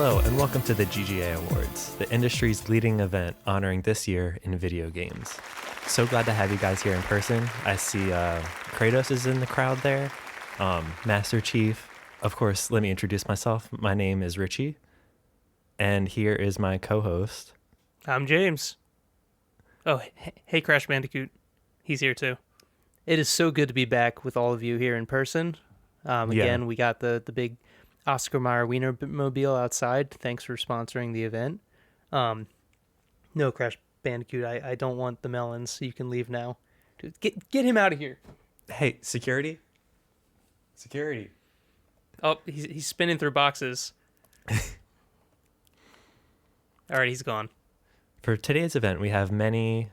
Hello, and welcome to the GGA Awards, the industry's leading event honoring this year in video games. So glad to have you guys here in person. I see Kratos is in the crowd there, Master Chief. Of course, let me introduce myself. My name is Richie, and here is my co-host. I'm James. Oh, hey, Crash Bandicoot. He's here too. It is so good to be back with all of you here in person. Again, we got the big Oscar Mayer Wiener mobile outside. Thanks for sponsoring the event. No, Crash Bandicoot, I don't want the melons. You can leave now. Dude, get him out of here. Hey, security? Security. Oh, he's spinning through boxes. All right, he's gone. For today's event, we have many,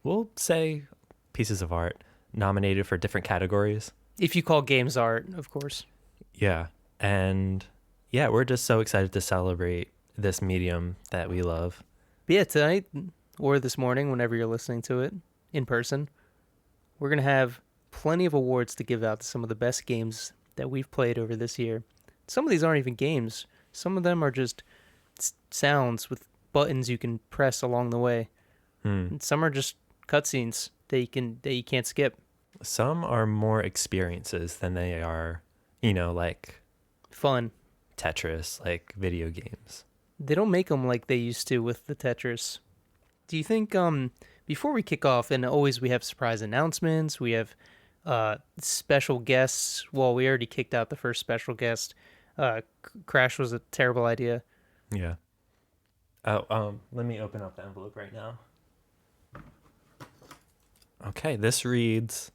we'll say, pieces of art nominated for different categories. If you call games art, of course. Yeah. And yeah, we're just so excited to celebrate this medium that we love. But yeah, tonight or this morning, whenever you're listening to it in person, we're going to have plenty of awards to give out to some of the best games that we've played over this year. Some of these aren't even games. Some of them are just sounds with buttons you can press along the way. And some are just cutscenes that you can't skip. Some are more experiences than they are, like fun. Tetris, like video games. They don't make them like they used to with the Tetris. Do you think, before we kick off, and always we have surprise announcements, we have special guests. Well, we already kicked out the first special guest. Crash was a terrible idea. Yeah. Oh, let me open up the envelope right now. Okay, this reads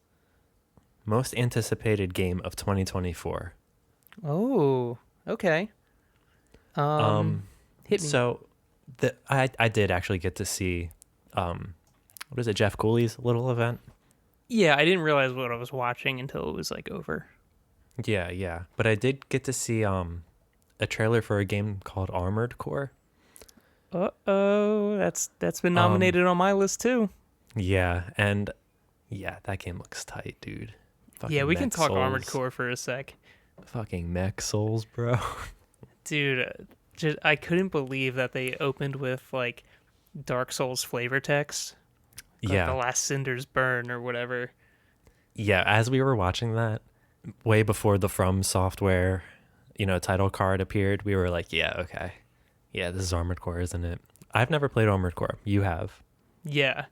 most anticipated game of 2024. Oh, okay. Hit me. So, I did actually get to see, what is it, Jeff Cooley's little event? Yeah, I didn't realize what I was watching until it was over. Yeah. But I did get to see a trailer for a game called Armored Core. Uh-oh, that's been nominated on my list too. Yeah, and yeah, that game looks tight, dude. Yeah, we can talk Souls. Armored Core for a sec. Fucking mech souls, bro. Dude, I couldn't believe that they opened with Dark Souls flavor text. Yeah. The last cinders burn or whatever. Yeah, as we were watching that, way before the From Software, title card appeared, we were like, yeah, okay. Yeah, this is Armored Core, isn't it? I've never played Armored Core. You have. Yeah,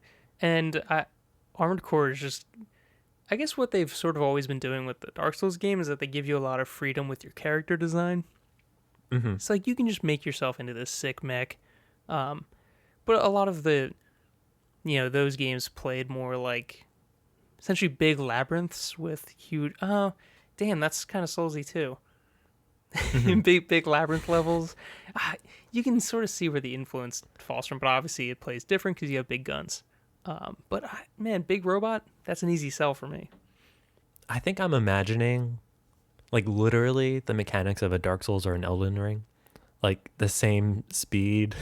and Armored Core is just, I guess what they've sort of always been doing with the Dark Souls game is that they give you a lot of freedom with your character design. Mm-hmm. It's you can just make yourself into this sick mech. But a lot of the, those games played more like essentially big labyrinths with huge, damn, that's kind of Soulsy too. Mm-hmm. big labyrinth levels. You can sort of see where the influence falls from, but obviously it plays different because you have big guns. But man, big robot, that's an easy sell for me. I think I'm imagining, literally the mechanics of a Dark Souls or an Elden Ring. The same speed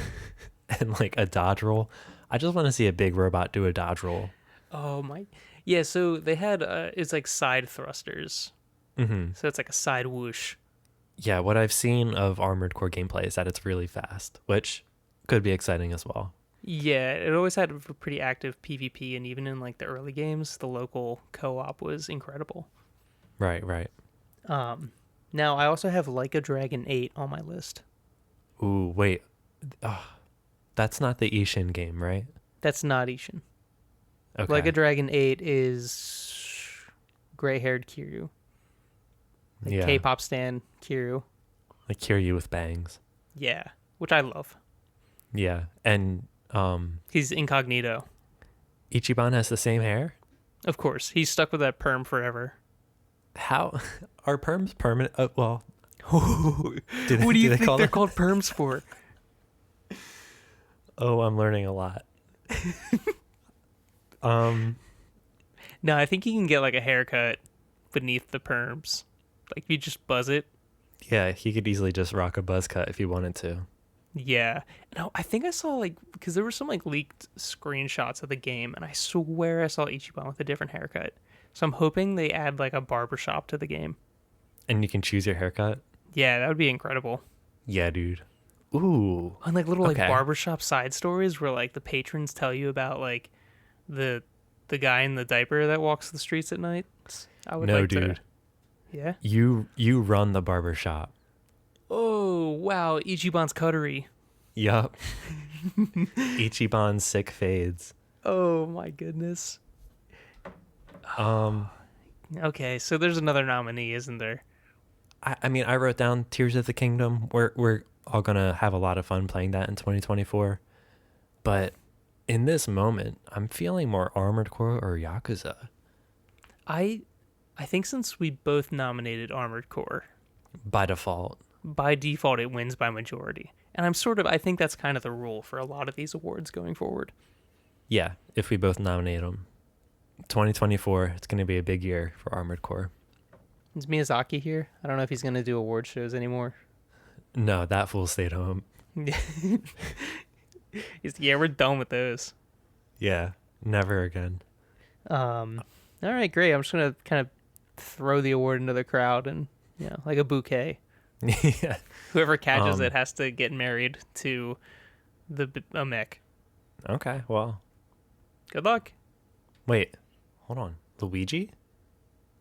and, a dodge roll. I just want to see a big robot do a dodge roll. Oh, my. Yeah, so they had, it's side thrusters. Mm-hmm. So it's a side whoosh. Yeah, what I've seen of Armored Core gameplay is that it's really fast, which could be exciting as well. Yeah, it always had a pretty active PvP, and even in the early games, the local co-op was incredible. Right. Now I also have Like a Dragon 8 on my list. Ooh, wait. That's not the Ishin game, right? That's not Ishin. Okay. Like a Dragon 8 is gray-haired Kiryu. Yeah. K-pop stan Kiryu. Kiryu with bangs. Yeah, which I love. Yeah, and he's incognito. Ichiban has the same hair? Of course, he's stuck with that perm forever. How are perms permanent? Well, what do you think they're called perms for? Oh, I'm learning a lot. No, I think you can get a haircut beneath the perms. You just buzz it. Yeah, he could easily just rock a buzz cut if he wanted to. Yeah. No, I think I saw because there were some leaked screenshots of the game, and I swear I saw Ichiban with a different haircut. So I'm hoping they add a barbershop to the game. And you can choose your haircut? Yeah, that would be incredible. Yeah, dude. Ooh. And like little like Okay. barbershop side stories where like the patrons tell you about like the guy in the diaper that walks the streets at night. I would No, like dude. to. Yeah. You run the barber shop. Oh wow, Ichiban's Cuttery. Yup. Ichiban's sick fades. Oh my goodness. Um, Okay, so there's another nominee, isn't there? I mean, I wrote down Tears of the Kingdom. We're all gonna have a lot of fun playing that in 2024. But in this moment, I'm feeling more Armored Core or Yakuza. I think since we both nominated Armored Core, By default. by default it wins by majority. And I think that's kind of the rule for a lot of these awards going forward. Yeah, if we both nominate them. 2024, it's going to be a big year for Armored Core. Is Miyazaki here? I don't know if he's going to do award shows anymore. No, that fool stayed home. Yeah, we're done with those. Yeah, never again. All right, great. I'm just going to kind of throw the award into the crowd and, like a bouquet. Yeah. Whoever catches it has to get married to a mech. Okay, well. Good luck. Wait, hold on. Luigi?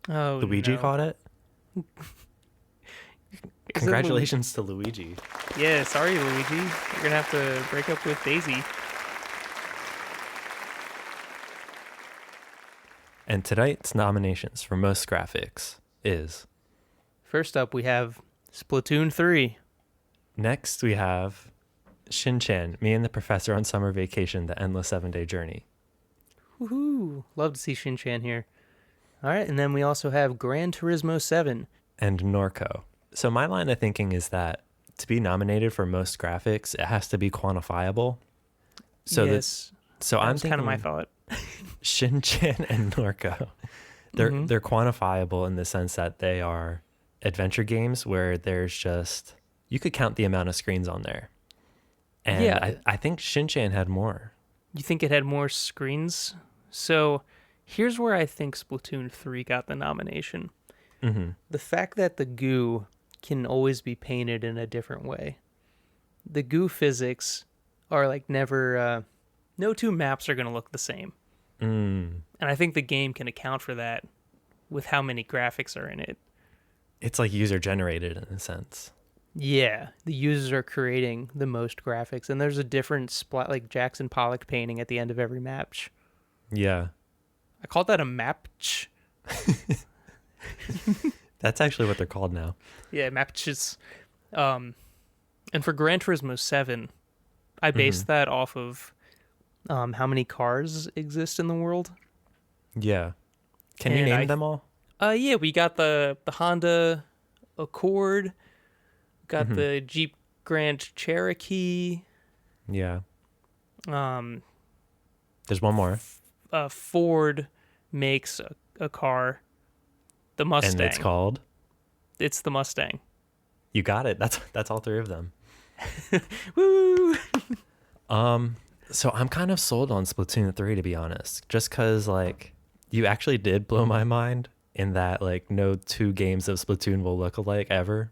Oh, Luigi no. caught it? Is it Congratulations to Luigi. Yeah, sorry, Luigi. You're going to have to break up with Daisy. And tonight's nominations for most graphics is... First up, we have Splatoon 3. Next, we have Shin-Chan, Me and the Professor on Summer Vacation, The Endless 7-Day Journey. Woohoo! Love to see Shin-Chan here. All right, and then we also have Gran Turismo 7. And Norco. So my line of thinking is that to be nominated for most graphics, it has to be quantifiable. So yes, so that I'm was thinking kind of my thought. Shin-Chan and Norco. They're quantifiable in the sense that they are adventure games where there's just, you could count the amount of screens on there. And Yeah. I think Shin-Chan had more. You think it had more screens? So here's where I think Splatoon 3 got the nomination. Mm-hmm. The fact that the goo can always be painted in a different way. The goo physics are like never, no two maps are going to look the same. Mm. And I think the game can account for that with how many graphics are in it. It's like user generated in a sense. Yeah, the users are creating the most graphics, and there's a different splat, like Jackson Pollock painting at the end of every match. Yeah. I call that a match. That's actually what they're called now. Yeah, matches. And for Gran Turismo 7, I based that off of how many cars exist in the world. Yeah. Can you And name them all? Yeah, we got the Honda Accord, got the Jeep Grand Cherokee. Yeah. There's one more. Ford makes a car, the Mustang. And it's called? It's the Mustang. You got it. That's all three of them. Woo! So I'm kind of sold on Splatoon 3, to be honest, just because like you actually did blow my mind in that like no two games of Splatoon will look alike ever.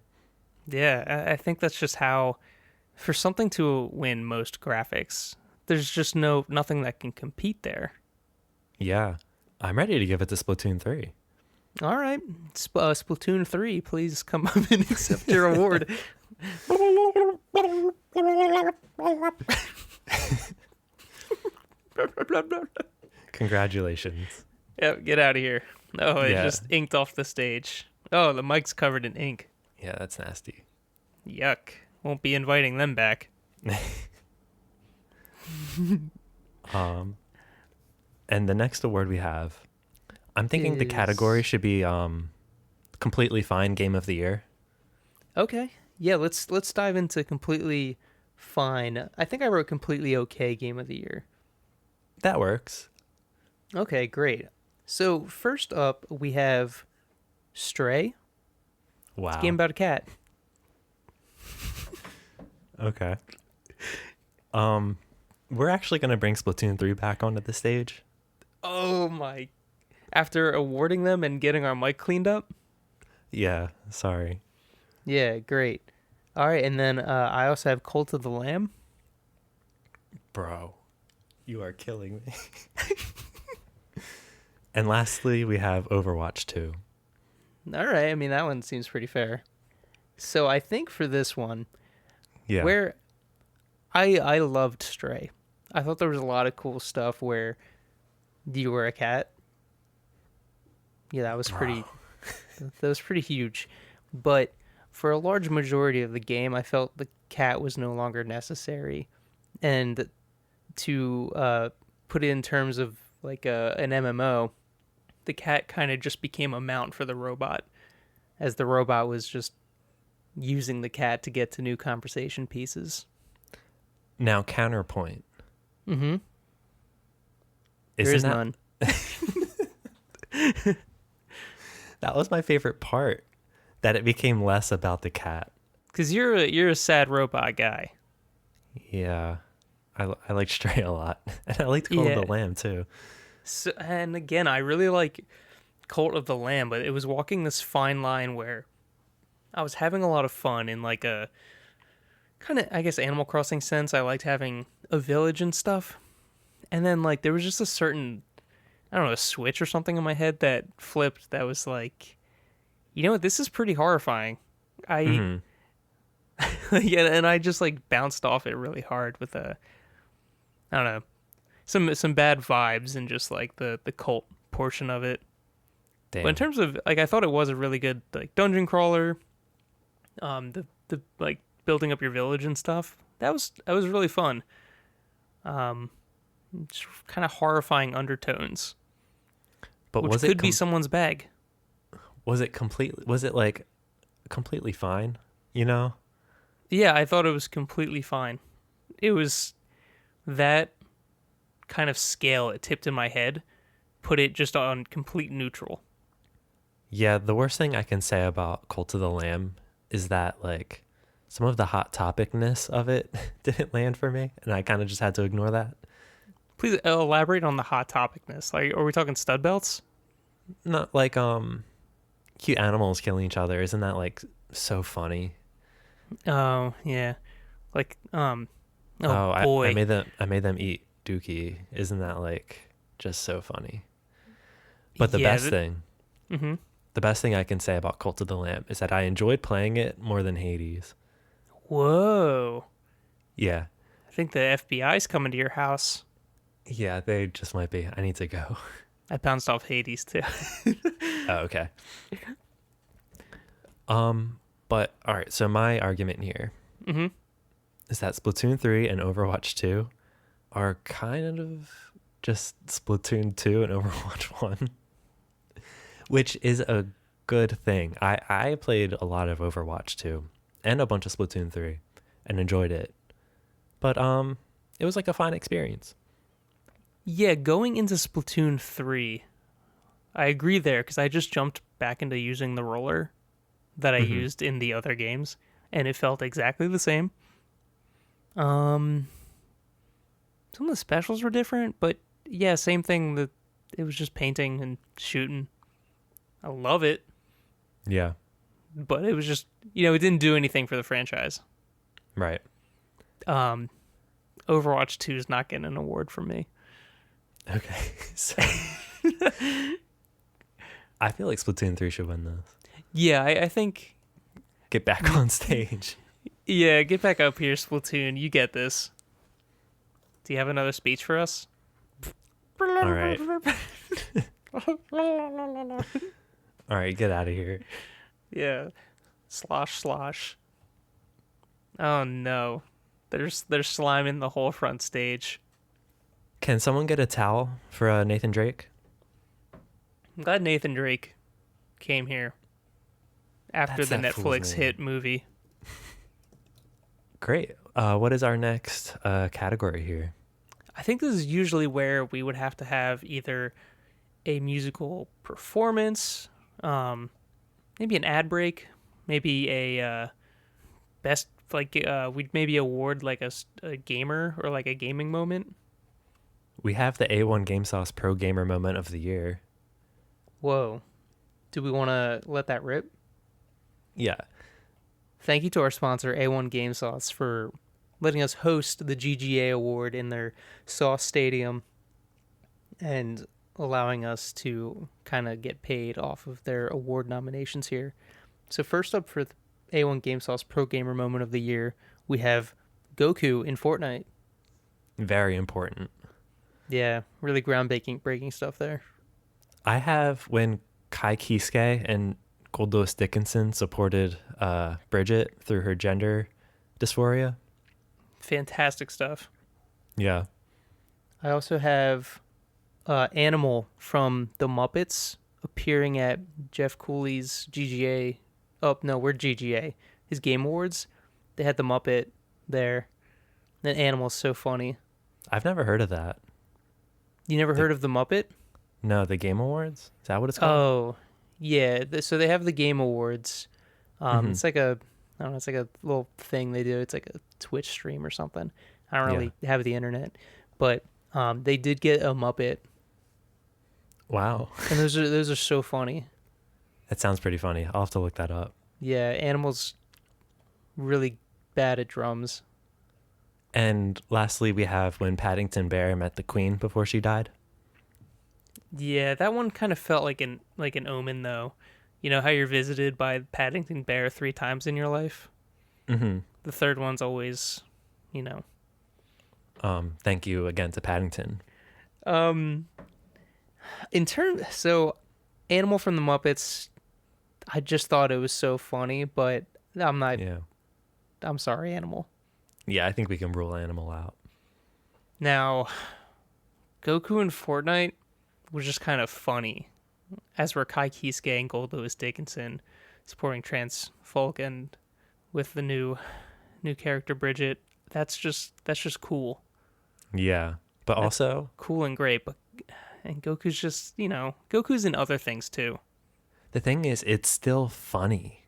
Yeah, I think that's just how, for something to win most graphics, there's just nothing that can compete there. Yeah, I'm ready to give it to Splatoon 3. All right, Splatoon 3, please come up and accept your award. Congratulations. Yeah, get out of here. Oh, it Yeah. just inked off the stage. Oh, the mic's covered in ink. Yeah, that's nasty. Yuck. Won't be inviting them back. And the next award we have, I'm thinking the category should be completely fine game of the year. Okay. Yeah, let's dive into completely fine. I think I wrote completely okay game of the year. That works. Okay, great. So first up, we have Stray. Wow. It's a game about a cat. Okay. We're actually going to bring Splatoon 3 back onto the stage. Oh my. After awarding them and getting our mic cleaned up? Yeah, sorry. Yeah, great. All right, and then I also have Cult of the Lamb. Bro, you are killing me. And lastly, we have Overwatch 2. All right, I mean, that one seems pretty fair. So I think for this one, Yeah. where I loved Stray. I thought there was a lot of cool stuff where you were a cat. Yeah, that was pretty huge. But for a large majority of the game, I felt the cat was no longer necessary. And to put it in terms of like an MMO, the cat kind of just became a mount for the robot, as the robot was just using the cat to get to new conversation pieces. Now, counterpoint. Mm-hmm. There is none. That was my favorite part, that it became less about the cat. Because you're a sad robot guy. Yeah. I like Stray a lot. And I like Cult of the Lamb, too. So, and again, I really like Cult of the Lamb, but it was walking this fine line where I was having a lot of fun in like a kind of, I guess, Animal Crossing sense. I liked having a village and stuff. And then like there was just a certain, I don't know, a switch or something in my head that flipped that was like, you know what, this is pretty horrifying. Yeah, and I just like bounced off it really hard with I don't know, some bad vibes and just like the cult portion of it. Damn. But in terms of like, I thought it was a really good like dungeon crawler. The like building up your village and stuff. That was really fun. Just kind of horrifying undertones. But which could be someone's bag. Was it like completely fine? You know? Yeah, I thought it was completely fine. It was that kind of scale it tipped in my head, put it just on complete neutral. Yeah, the worst thing I can say about Cult of the Lamb is that like some of the hot topicness of it didn't land for me, and I kind of just had to ignore that. Please elaborate on the hot topicness. Like, are we talking stud belts? Not like cute animals killing each other. Isn't that like so funny? Oh yeah, like boy, I made them eat Dookie. Isn't that like just so funny? But the best thing, the best thing I can say about Cult of the Lamb is that I enjoyed playing it more than Hades. Whoa. Yeah. I think the FBI's coming to your house. Yeah, they just might be. I need to go. I bounced off Hades too. Oh, okay. But all right. So my argument here is that Splatoon 3 and Overwatch 2 are kind of just Splatoon 2 and Overwatch 1, which is a good thing. I played a lot of Overwatch 2 and a bunch of Splatoon 3 and enjoyed it. But it was like a fun experience. Yeah, going into Splatoon 3, I agree there, because I just jumped back into using the roller that I used in the other games, and it felt exactly the same. Some of the specials were different, but yeah, same thing. It was just painting and shooting. I love it. Yeah. But it was just, it didn't do anything for the franchise. Right. Overwatch 2 is not getting an award from me. Okay. So I feel like Splatoon 3 should win this. Yeah, I think... Get back on stage. Yeah, get back up here, Splatoon. You get this. Do you have another speech for us? All right. All right, get out of here. Yeah. Slosh. Oh no. There's slime in the whole front stage. Can someone get a towel for Nathan Drake? I'm glad Nathan Drake came here after the Netflix hit movie. Great. What is our next category here? I think this is usually where we would have to have either a musical performance, maybe an ad break, maybe a best, like we'd maybe award like a gamer or like a gaming moment. We have the A1 Game Sauce Pro Gamer Moment of the Year. Whoa. Do we want to let that rip? Yeah. thank you to our sponsor, A1 Game Sauce, for letting us host the GGA Award in their Sauce Stadium and allowing us to kind of get paid off of their award nominations here. So first up for the A1 Game Sauce Pro Gamer Moment of the Year, we have Goku in Fortnite. Very important. Yeah, really groundbreaking stuff there. I have when Kai Kisuke and Goldlewis Dickinson supported Bridget through her gender dysphoria. Fantastic stuff. Yeah. I also have Animal from The Muppets appearing at Jeff Cooley's GGA. Oh, no, we're GGA. His Game Awards. They had the Muppet there. That Animal's so funny. I've never heard of that. You never heard of the Muppet? No, the Game Awards? Is that what it's called? Oh, yeah. So they have the Game Awards. It's like I don't know, it's like a little thing they do. It's like a Twitch stream or something. I don't really have the internet, but they did get a Muppet. Wow. And those are so funny. That sounds pretty funny. I'll have to look that up. Yeah, Animal's really bad at drums. And lastly, we have when Paddington Bear met the Queen before she died. Yeah, that one kind of felt like an omen, though. You know how you're visited by Paddington Bear 3 times in your life? Mm-hmm. The third one's always, Thank you again to Paddington. So Animal from the Muppets, I just thought it was so funny, but I'm not. Yeah. I'm sorry, Animal. Yeah, I think we can rule Animal out. Now, Goku in Fortnite was just kind of funny, as were Kai Kisuke and Goldlewis Dickinson supporting trans folk, and with the new character Bridget. That's just cool. Yeah, but That's also cool and great. And Goku's just Goku's in other things too. the thing is, it's still funny.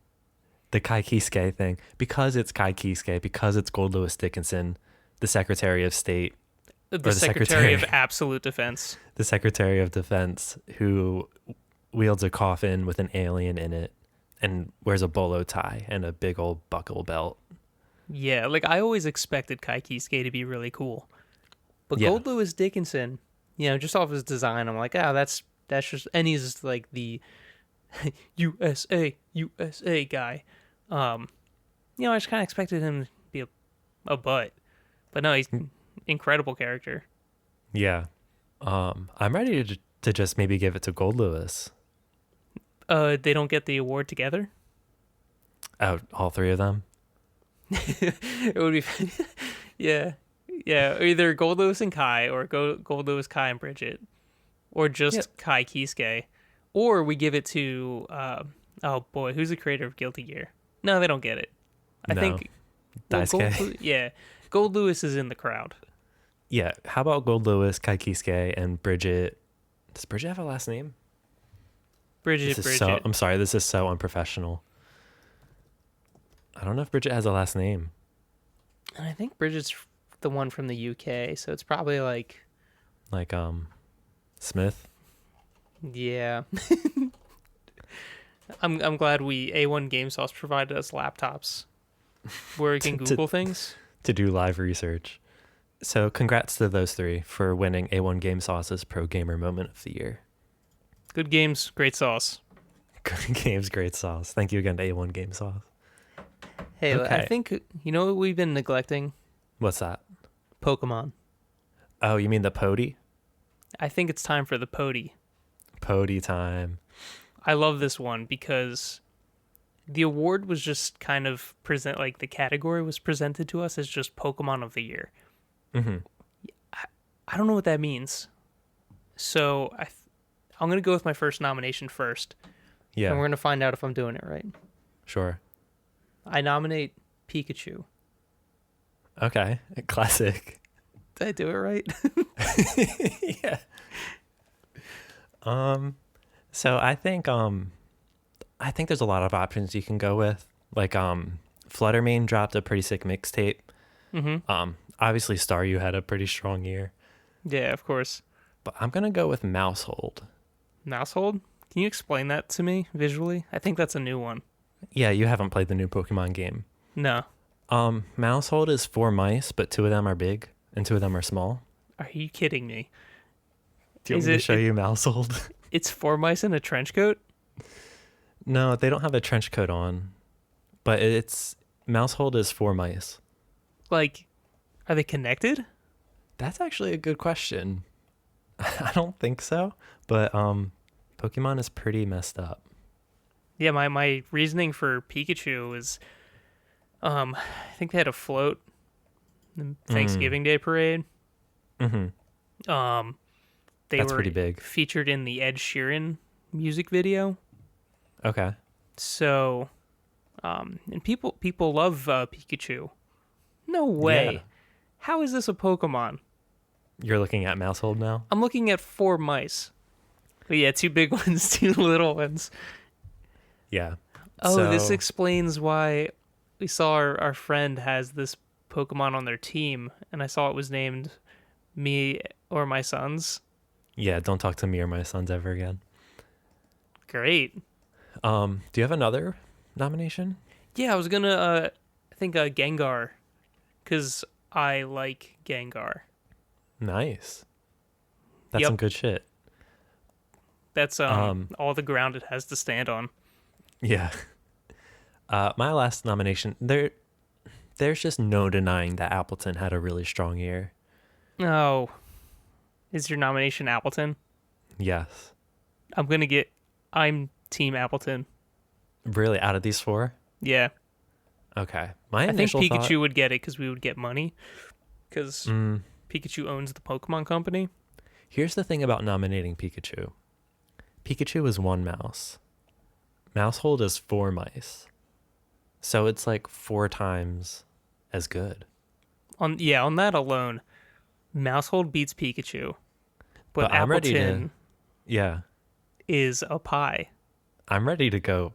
The Kai Kisuke thing, because it's Kai Kisuke, because it's Goldlewis Dickinson, the Secretary of State, The Secretary of Absolute Defense. The Secretary of Defense, who wields a coffin with an alien in it and wears a bolo tie and a big old buckle belt. Yeah, like I always expected Kai Kisuke to be really cool. But Yeah. Goldlewis Dickinson, just off his design, I'm like, that's just, and he's like the USA guy. I just kind of expected him to be a butt. But no, he's an incredible character. Yeah. I'm ready to just maybe give it to Goldlewis. They don't get the award together? Oh, all 3 of them? It would be, yeah. Either Goldlewis and Kai, or Goldlewis, Kai, and Bridget, or just Kai Kisuke, or we give it to who's the creator of Guilty Gear? No, they don't get it. I think Daisuke. Goldlewis is in the crowd. Yeah, how about Goldlewis, Kai Kisuke, and Bridget? Does Bridget have a last name? Bridget. I'm sorry, this is so unprofessional. I don't know if Bridget has a last name. And I think Bridget's the one from the UK, so it's probably like Smith. Yeah. I'm glad A1 Game Sauce provided us laptops where we can Google things to do live research. So congrats to those 3 for winning A1 Game Sauce's Pro Gamer Moment of the Year. Good games, great sauce. Good games, great sauce. Thank you again to A1 Game Sauce. Hey, okay. I think, what we've been neglecting? What's that? Pokemon. Oh, you mean the POTY? I think it's time for the POTY. POTY time. I love this one because the award was just kind of the category was presented to us as just Pokemon of the Year. Mm-hmm. I don't know what that means. So I'm going to go with my first nomination first. Yeah. And we're going to find out if I'm doing it right. Sure. I nominate Pikachu. Okay. Classic. Did I do it right? Yeah. So I think there's a lot of options you can go with. Like Fluttermane dropped a pretty sick mixtape. Mm-hmm. Obviously Staryu had a pretty strong year. Yeah, of course. But I'm gonna go with Mousehold. Mousehold? Can you explain that to me visually? I think that's a new one. Yeah, you haven't played the new Pokemon game. No. Mousehold is 4 mice, but 2 of them are big and 2 of them are small. Are you kidding me? Do you want me to show you Mousehold? It's 4 mice in a trench coat? No, they don't have a trench coat on, but it's Mousehold is 4 mice. Like, are they connected? That's actually a good question. I don't think so, but Pokemon is pretty messed up. Yeah, my reasoning for Pikachu is, I think they had a float, in Thanksgiving Day parade. Mm-hmm. That's pretty big. Featured in the Ed Sheeran music video. Okay. So, and people love Pikachu. No way. Yeah. How is this a Pokemon? You're looking at Mousehold now? I'm looking at 4 mice. But yeah, 2 big ones, 2 little ones. Yeah. Oh, this explains why we saw our friend has this Pokemon on their team, and I saw it was named Me or My Sons. Yeah, don't talk to me or my sons ever again. Great. Do you have another nomination? Yeah, I was gonna I think Gengar, because I like Gengar. Nice. That's some good shit. That's all the ground it has to stand on. Yeah. My last nomination, there's just no denying that Appletun had a really strong year. Oh. Is your nomination Appletun? Yes. I'm Team Appletun. Really, out of these 4? Yeah. Okay. I think Pikachu would get it because we would get money. Because Pikachu owns the Pokemon Company. Here's the thing about nominating Pikachu. Pikachu is 1 mouse. Mousehold is 4 mice. So it's like 4 times as good. On that alone, Mousehold beats Pikachu. But I'm ready Appletun yeah. is a pie. I'm ready to go.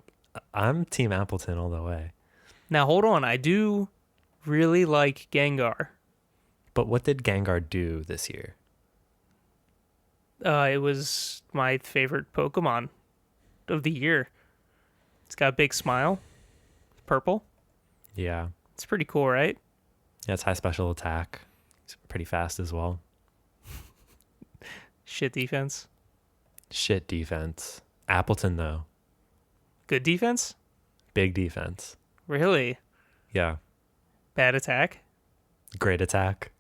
I'm Team Appletun all the way. Now hold on, I do really like Gengar. But what did Gengar do this year? It was my favorite Pokemon of the year. It's got a big smile. It's purple. Yeah. It's pretty cool, right? Yeah, it's high special attack. It's pretty fast as well. Shit defense. Shit defense. Appletun, though. Good defense? Big defense. Really? Yeah. Bad attack? Great attack.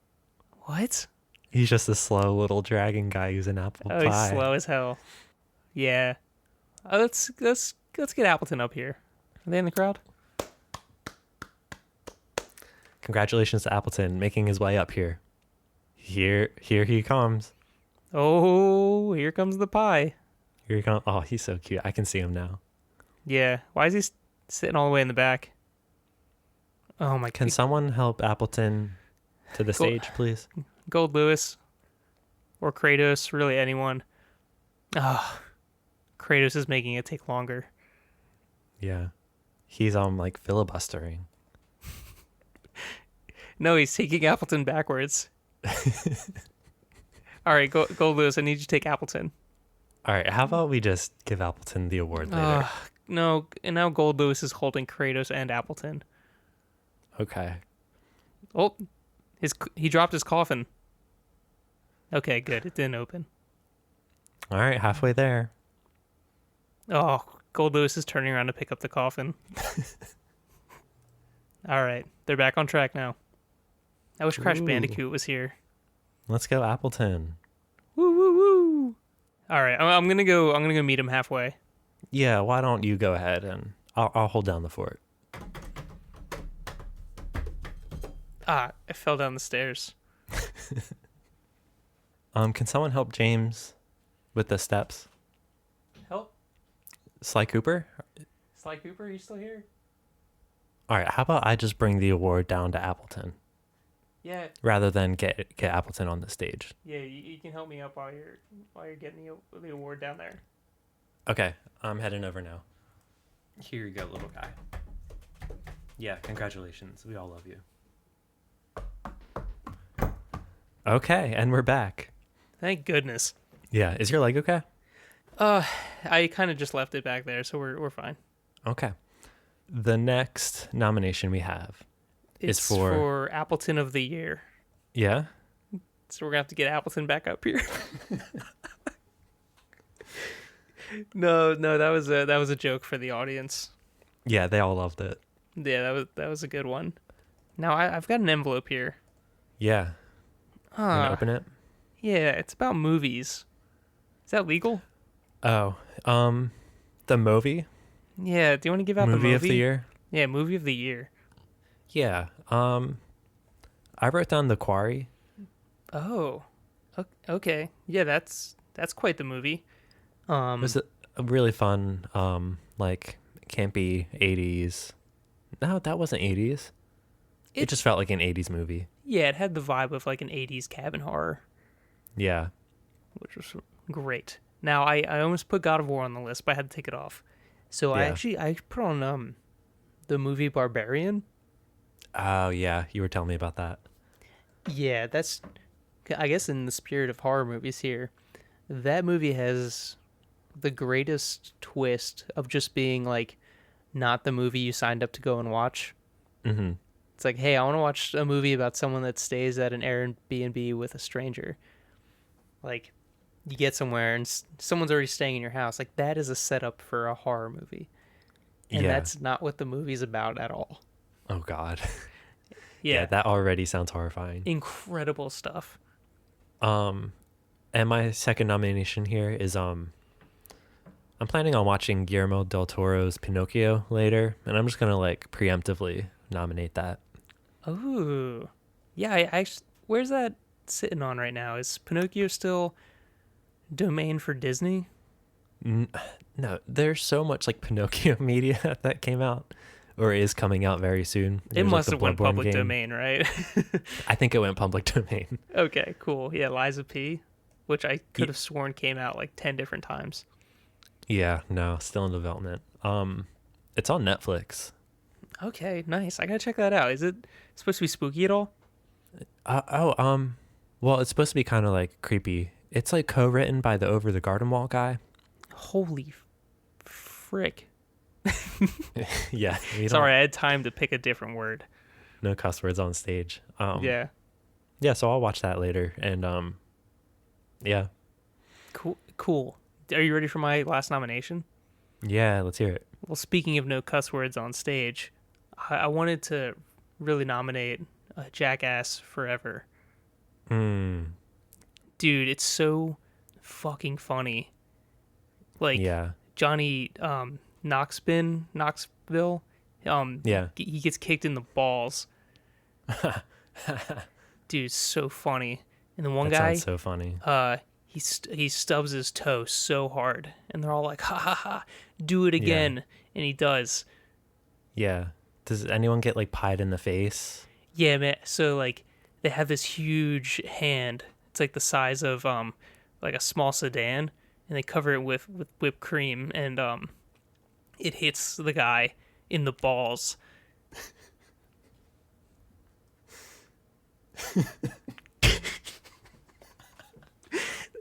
What? He's just a slow little dragon guy who's an apple pie. He's slow as hell. Yeah. Let's get Appletun up here. Are they in the crowd? Congratulations to Appletun making his way up here. Here he comes. Oh, here comes the pie. Here he comes. Oh, he's so cute. I can see him now. Yeah. Why is he sitting all the way in the back? Oh my! Can someone help Appletun to the stage, please? Goldlewis or Kratos, really anyone. Kratos is making it take longer. Yeah. He's like filibustering. No, he's taking Appletun backwards. All right, Goldlewis, I need you to take Appletun. All right, how about we just give Appletun the award later? No, and now Goldlewis is holding Kratos and Appletun. Okay. Oh, he dropped his coffin. Okay, good. It didn't open. All right, halfway there. Oh, Goldlewis is turning around to pick up the coffin. All right, they're back on track now. I wish Crash Bandicoot was here. Let's go Appletun. Woo woo woo! All right, I'm gonna go meet him halfway. Yeah, why don't you go ahead and I'll hold down the fort. I fell down the stairs. Can someone help James with the steps? Help? Sly Cooper? Sly Cooper, are you still here? All right, how about I just bring the award down to Appletun? Yeah. Rather than get Appletun on the stage. Yeah, you can help me up while you're getting the award down there. Okay, I'm heading over now. Here you go, little guy. Yeah, congratulations. We all love you. Okay, and we're back. Thank goodness. Yeah, is your leg okay? I kind of just left it back there, so we're fine. Okay. The next nomination we have is is for Appletun of the Year. Yeah? So we're going to have to get Appletun back up here. No, that was a joke for the audience. Yeah, they all loved it. Yeah, that was a good one. Now I've got an envelope here. Yeah. You want to open it? Yeah, it's about movies. Is that legal? Oh, the MOVY? Yeah, do you want to give out movie the movie of the year? Yeah, movie of the year. Yeah. I wrote down The Quarry. Oh, okay. Yeah, that's quite the movie. It was a really fun, like campy 80s. No, that wasn't 80s. It just felt like an 80s movie. Yeah, it had the vibe of like an 80s cabin horror. Yeah. Which was great. Now, I almost put God of War on the list, but I had to take it off. So Yeah. I put on the movie Barbarian. Oh, yeah. You were telling me about that. Yeah, that's, I guess in the spirit of horror movies here, that movie has the greatest twist of just being like not the movie you signed up to go and watch. Mm-hmm. It's like, hey, I want to watch a movie about someone that stays at an Airbnb with a stranger. Like, you get somewhere and someone's already staying in your house. Like, that is a setup for a horror movie. And that's not what the movie's about at all. Oh, God. Yeah. That already sounds horrifying. Incredible stuff. And my second nomination here is I'm planning on watching Guillermo del Toro's Pinocchio later, and I'm just gonna like preemptively nominate that. Oh, yeah. Where's that sitting on right now? Is Pinocchio still domain for Disney? No, there's so much like Pinocchio media that came out or is coming out very soon. It must have went public domain, right? I think it went public domain. Okay, cool. Yeah, Liza P, which I could have sworn came out like 10 different times. Yeah, no, still in development. It's on Netflix. Okay, nice. I gotta check that out. Is it supposed to be spooky at all? Well, it's supposed to be kind of like creepy. It's like co-written by the Over the Garden Wall guy. Holy frick. Yeah. Sorry, I had time to pick a different word. No cuss words on stage. Yeah. Yeah, so I'll watch that later. And yeah. Cool. Are you ready for my last nomination? Yeah, let's hear it. Well, speaking of no cuss words on stage, I wanted to really nominate Jackass Forever. Dude, it's so fucking funny. Like, yeah. Johnny Knoxville, he gets kicked in the balls. Dude, so funny. And the one guy, sounds so funny. He stubs his toe so hard, and they're all like, "Ha ha ha! Do it again!" Yeah. And he does. Yeah. Does anyone get like pied in the face? Yeah, man. So like, they have this huge hand. It's like the size of like a small sedan, and they cover it with whipped cream, and it hits the guy in the balls.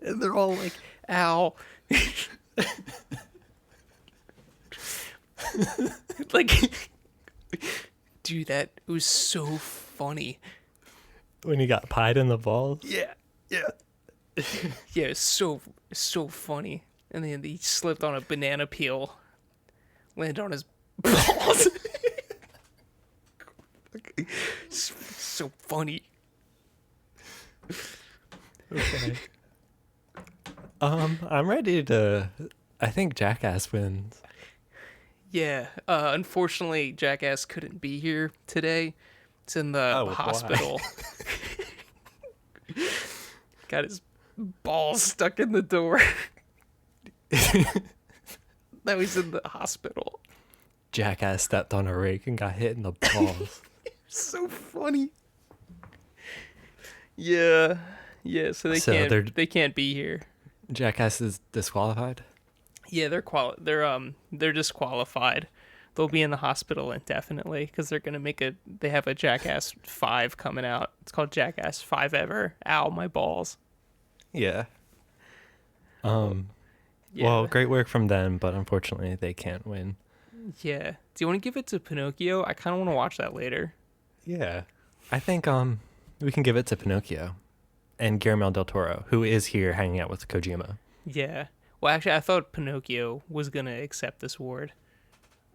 And they're all like, ow. Like, dude, that was so funny. When he got pied in the balls? Yeah. Yeah, it's so funny. And then he slipped on a banana peel, landed on his balls. So funny. Okay. I'm ready to. I think Jackass wins. Yeah. Unfortunately, Jackass couldn't be here today. It's in the hospital. Got his balls stuck in the door. Now he's in the hospital. Jackass stepped on a rake and got hit in the balls. So funny. Yeah. So they can't be here. Jackass is disqualified? Yeah, they're disqualified. They'll be in the hospital indefinitely because they have a Jackass 5 coming out. It's called Jackass 5 Ever. Ow, my balls. Yeah. Well, great work from them, but unfortunately they can't win. Yeah. Do you want to give it to Pinocchio? I kind of want to watch that later. Yeah. I think we can give it to Pinocchio and Guillermo del Toro, who is here hanging out with Kojima. Yeah. Well, actually, I thought Pinocchio was going to accept this award.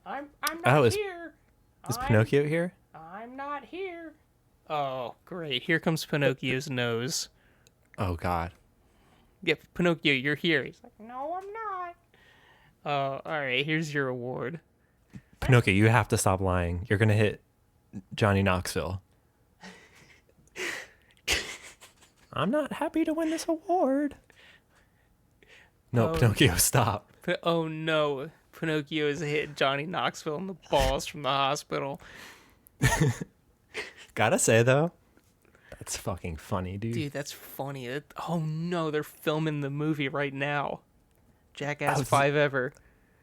I'm not here. Is Pinocchio here? I'm not here. Oh, great. Here comes Pinocchio's nose. Oh, God. Yep, Pinocchio, you're here. He's like, no, I'm not. Oh, all right. Here's your award. Pinocchio, you have to stop lying. You're going to hit Johnny Knoxville. I'm not happy to win this award. No, Pinocchio, stop. Oh, no. Pinocchio has hit Johnny Knoxville in the balls from the hospital. Gotta say, though, that's fucking funny, dude. Dude, that's funny. Oh, no. They're filming the movie right now. Jackass 5 Ever.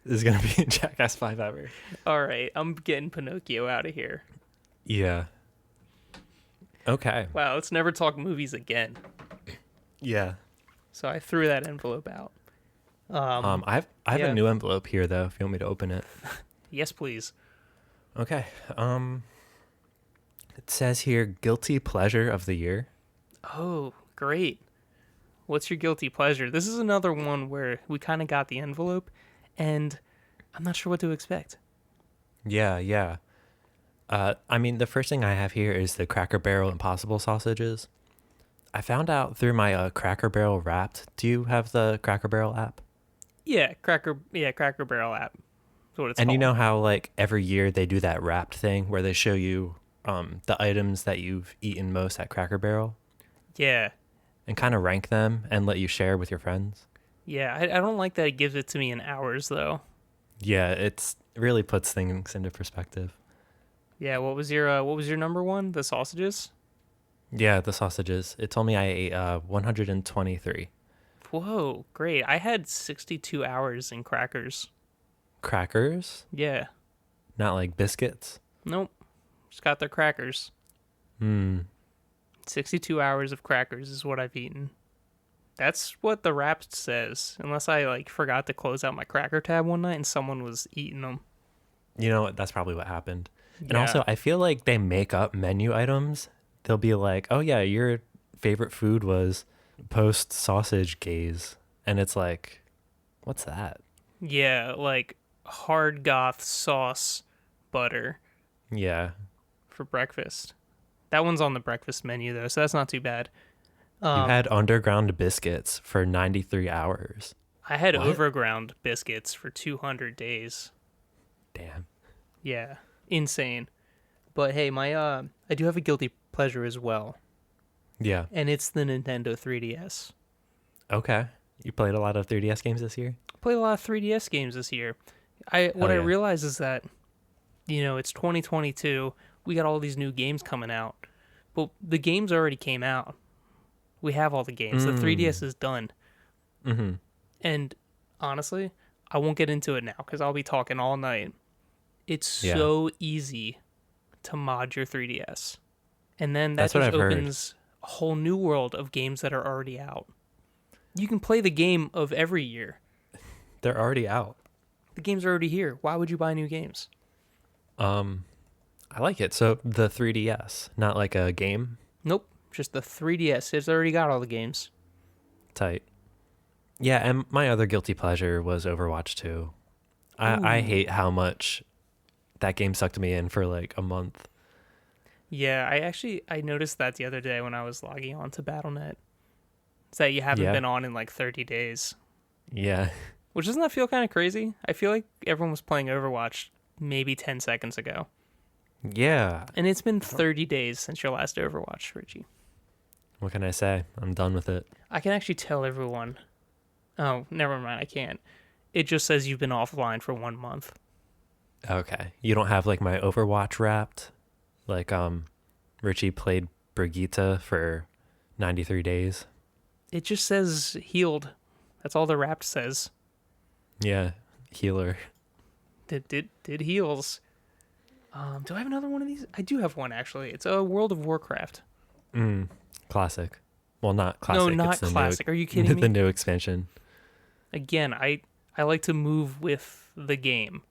This is going to be Jackass 5 Ever. All right. I'm getting Pinocchio out of here. Yeah. Okay. Wow, let's never talk movies again. Yeah. So I threw that envelope out. I have a new envelope here, though, if you want me to open it. Yes, please. Okay. It says here, Guilty Pleasure of the Year. Oh, great. What's your guilty pleasure? This is another one where we kind of got the envelope, and I'm not sure what to expect. Yeah. I mean, the first thing I have here is the Cracker Barrel Impossible sausages. I found out through my Cracker Barrel Wrapped. Do you have the Cracker Barrel app? Yeah, Cracker Barrel app. That's what it's And called. you know how like every year they do that Wrapped thing where they show you the items that you've eaten most at Cracker Barrel? Yeah. And kind of rank them and let you share with your friends? Yeah, I don't like that it gives it to me in hours, though. Yeah, it really puts things into perspective. Yeah, what was your number one? The sausages? Yeah, the sausages. It told me I ate 123. Whoa, great. I had 62 hours in crackers. Crackers? Yeah. Not like biscuits? Nope. Just got their crackers. 62 hours of crackers is what I've eaten. That's what the Wrapped says. Unless I forgot to close out my cracker tab one night and someone was eating them. You know what? That's probably what happened. And Yeah. also, I feel like they make up menu items. They'll be like, oh yeah, your favorite food was post sausage gaze. And it's like, what's that? Yeah, like hard goth sauce butter Yeah. for breakfast. That one's on the breakfast menu though, so that's not too bad. You had underground biscuits for 93 hours. I had What? overground biscuits for 200 days. Damn. Yeah, insane. But hey, I do have a guilty pleasure as well, Yeah. and it's the Nintendo 3DS. Okay. You played a lot of 3DS games this year? Played a lot of 3DS games this year. I yeah. realize is that, it's 2022. We got all these new games coming out, but the games already came out. We have all the games. The 3DS is done. Mm-hmm. And honestly, I won't get into it now because I'll be talking all night. It's Yeah. so easy to mod your 3DS. And then that That's what just I've heard. opens a whole new world of games that are already out. You can play the game of every year. They're already out. The games are already here. Why would you buy new games? I like it. So the 3DS, not like a game? Nope. Just the 3DS. It's already got all the games. Tight. Yeah, and my other guilty pleasure was Overwatch 2. I hate how much that game sucked me in for like a month. Yeah, I noticed that the other day when I was logging on to Battle.net. It's that you haven't been on in like 30 days. Yeah. Which doesn't that feel kind of crazy? I feel like everyone was playing Overwatch maybe 10 seconds ago. Yeah. And it's been 30 days since your last Overwatch, Richie. What can I say? I'm done with it. I can actually tell everyone. Oh, never mind, I can't. It just says you've been offline for 1 month. Okay. You don't have like my Overwatch Wrapped? Like Richie played Brigitte for 93 days? It just says healed. That's all the Wrapped says. Yeah. Healer. Did heals. Do I have another one of these? I do have one, actually. It's a World of Warcraft. Classic. Well, not classic. No, not it's the classic. New, Are you kidding me? The new expansion. Again, I like to move with the game.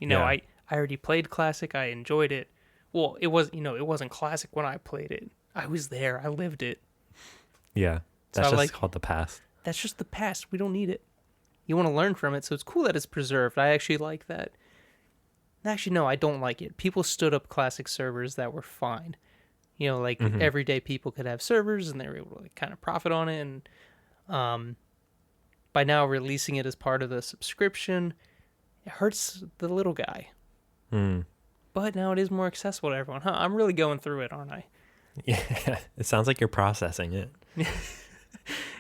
Yeah. I already played Classic. I enjoyed it. Well, it wasn't Classic when I played it. I was there. I lived it. Yeah. That's So just called the past. That's just the past. We don't need it. You want to learn from it, so it's cool that it's preserved. I actually like that. Actually, no, I don't like it. People stood up Classic servers that were fine. Everyday people could have servers, and they were able to kind of profit on it. And by now releasing it as part of the subscription, it hurts the little guy. But now it is more accessible to everyone. I'm really going through it, aren't I? Yeah, it sounds like you're processing it.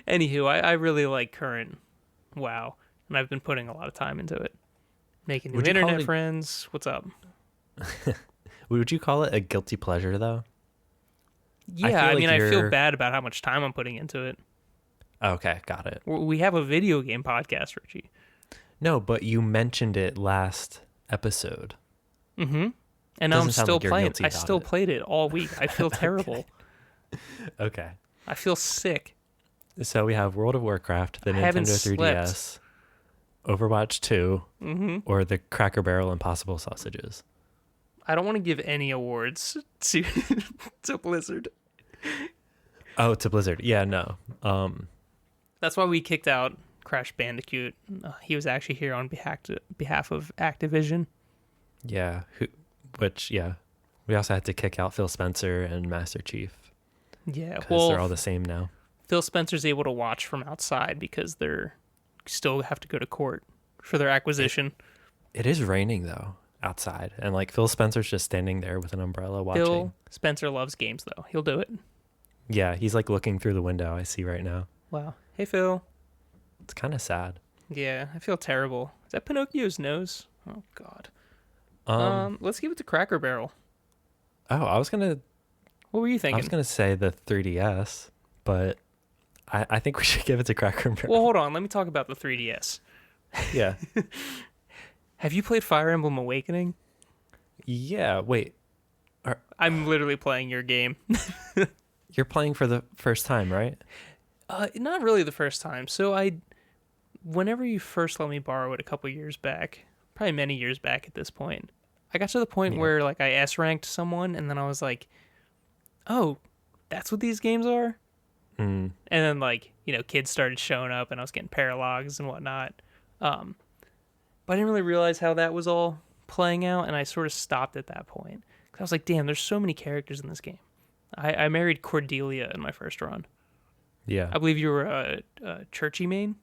Anywho, I really like current WoW, and I've been putting a lot of time into it. Making new internet friends. What's up? Would you call it a guilty pleasure, though? Yeah, I feel bad about how much time I'm putting into it. Okay, got it. We have a video game podcast, Richie. No, but you mentioned it last episode. Mm-hmm. And I'm still playing. I still played it all week. I feel terrible. Okay. I feel sick. So we have World of Warcraft, the Nintendo 3DS, Overwatch 2, or the Cracker Barrel Impossible Sausages. I don't want to give any awards to Blizzard. Oh, to Blizzard. Yeah, no. That's why we kicked out Crash Bandicoot. He was actually here on behalf of Activision. Yeah, we also had to kick out Phil Spencer and Master Chief. Yeah, because they're all the same now. Phil Spencer's able to watch from outside because they're still have to go to court for their acquisition. It is raining though outside, and Phil Spencer's just standing there with an umbrella watching. Phil Spencer loves games though. He'll do it. Yeah, he's looking through the window I see right now. Wow. Hey Phil. It's kind of sad. Yeah, I feel terrible. Is that Pinocchio's nose? Oh God. Let's give it to Cracker Barrel. Oh, What were you thinking? I was gonna say the 3DS, but I think we should give it to Cracker Barrel. Well, hold on. Let me talk about the 3DS. Yeah. Have you played Fire Emblem Awakening? Yeah. Wait. I'm literally playing your game. You're playing for the first time, right? Not really the first time. So whenever you first let me borrow it a couple years back, probably many years back at this point, I got to the point where I S-ranked someone, and then I was like, oh, that's what these games are? And then kids started showing up, and I was getting paralogs and whatnot. But I didn't really realize how that was all playing out, and I sort of stopped at that point. Because I was like, damn, there's so many characters in this game. I married Cordelia in my first run. Yeah. I believe you were a Churchy main?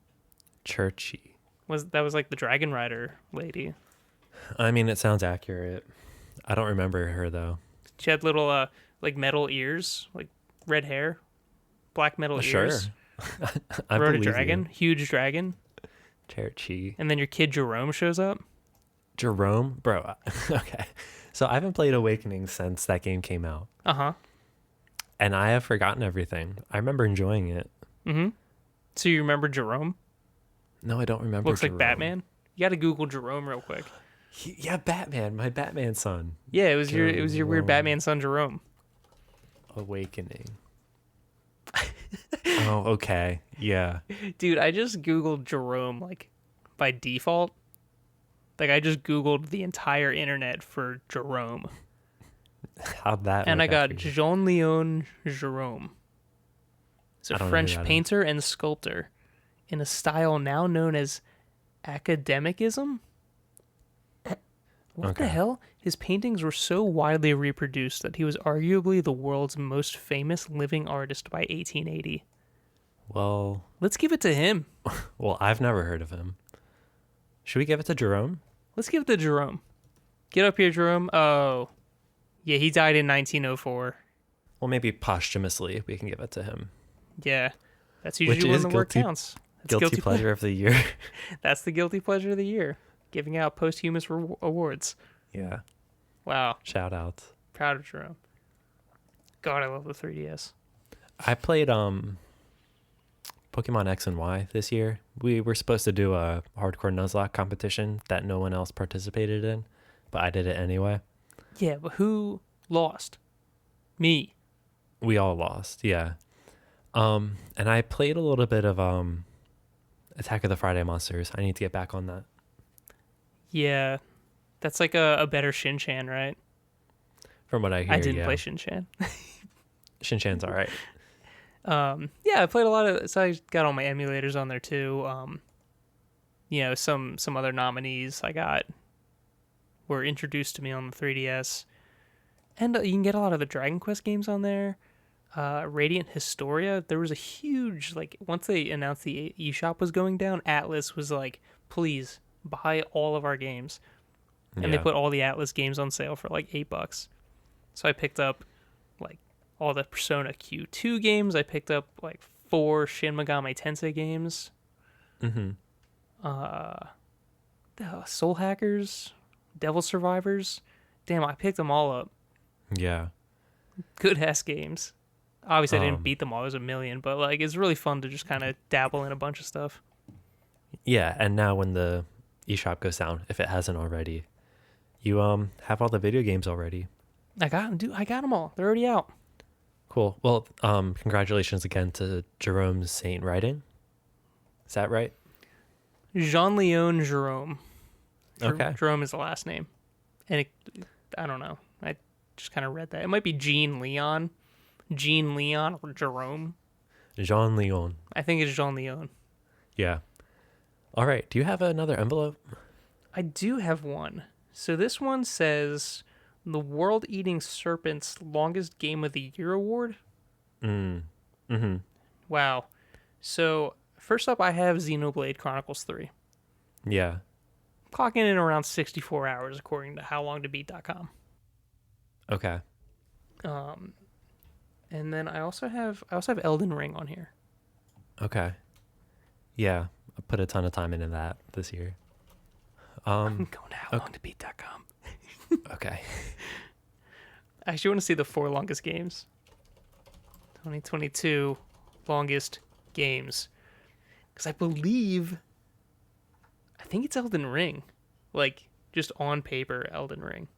Churchy. That was the Dragon Rider lady. I mean, it sounds accurate. I don't remember her, though. She had little, metal ears, red hair, black metal ears. Sure. I rode a believe dragon, you. huge dragon. Churchy. And then your kid Jerome shows up. Jerome? Bro, okay. So I haven't played Awakening since that game came out. Uh-huh. And I have forgotten everything. I remember enjoying it. Mm-hmm. So you remember Jerome? No, I don't remember Looks Jerome. like Batman. You got to Google Jerome real quick. Yeah, Batman. My Batman son. Yeah, it was your weird Batman son Jerome. Awakening. Oh, okay. Yeah. Dude, I just Googled Jerome by default. I just Googled the entire internet for Jerome. How'd that And work I got out for you? Jean-Léon Jerome. He's a French painter and sculptor in a style now known as academicism. What the hell? His paintings were so widely reproduced that he was arguably the world's most famous living artist by 1880. Well, let's give it to him. Well, I've never heard of him. Should we give it to Jerome? Let's give it to Jerome. Get up here, Jerome. Oh, yeah, he died in 1904. Well, maybe posthumously we can give it to him. Yeah, that's usually when the work counts. That's guilty pleasure of the year. That's the guilty pleasure of the year. Giving out posthumous awards. Yeah. Wow. Shout out. Proud of Jerome. God, I love the 3DS. I played Pokemon X and Y this year. We were supposed to do a hardcore Nuzlocke competition that no one else participated in, but I did it anyway. Yeah, but who lost? Me. We all lost, yeah. And I played a little bit of Attack of the Friday Monsters. I need to get back on that. Yeah. That's like a better Shin-Chan, right? From what I hear, I didn't yeah. play Shin-Chan. Shin-Chan's all right. Yeah, I played a lot of. So I got all my emulators on there too. Some other nominees I got were introduced to me on the 3DS, and you can get a lot of the Dragon Quest games on there. Radiant Historia. There was a huge once they announced the eShop was going down, Atlas was like, please buy all of our games, and they put all the Atlas games on sale for like $8. So I picked up like all the Persona Q2 games. I picked up like 4 Shin Megami Tensei games. Mm-hmm. Soul Hackers, Devil Survivors. Damn, I picked them all up. Yeah. Good ass games. Obviously, I didn't beat them all. There's a million, but like it's really fun to just kind of dabble in a bunch of stuff. Yeah, and now when the eShop goes down, if it hasn't already, you have all the video games already. I got them, dude. I got them all. They're already out. Cool. Well, congratulations again to Jerome Saint writing. Is that right? Jean-Leon Jerome. Okay. Jerome is the last name. And I don't know. I just kind of read that. It might be Jean Leon or Jerome. Jean Leon. I think it's Jean Leon. Yeah. All right. Do you have another envelope? I do have one. So this one says the World Eating Serpent's Longest Game of the Year Award. Mm-hmm. Wow. So first up, I have Xenoblade Chronicles 3. Yeah. Clocking in around 64 hours, according to howlongtobeat.com. Okay. And then I also have Elden Ring on here. Okay. Yeah. I put a ton of time into that this year. I'm going to howlongtobeat.com. Okay. I actually want to see the 4 longest games. 2022 longest games. Because I think it's Elden Ring. Like, just on paper, Elden Ring.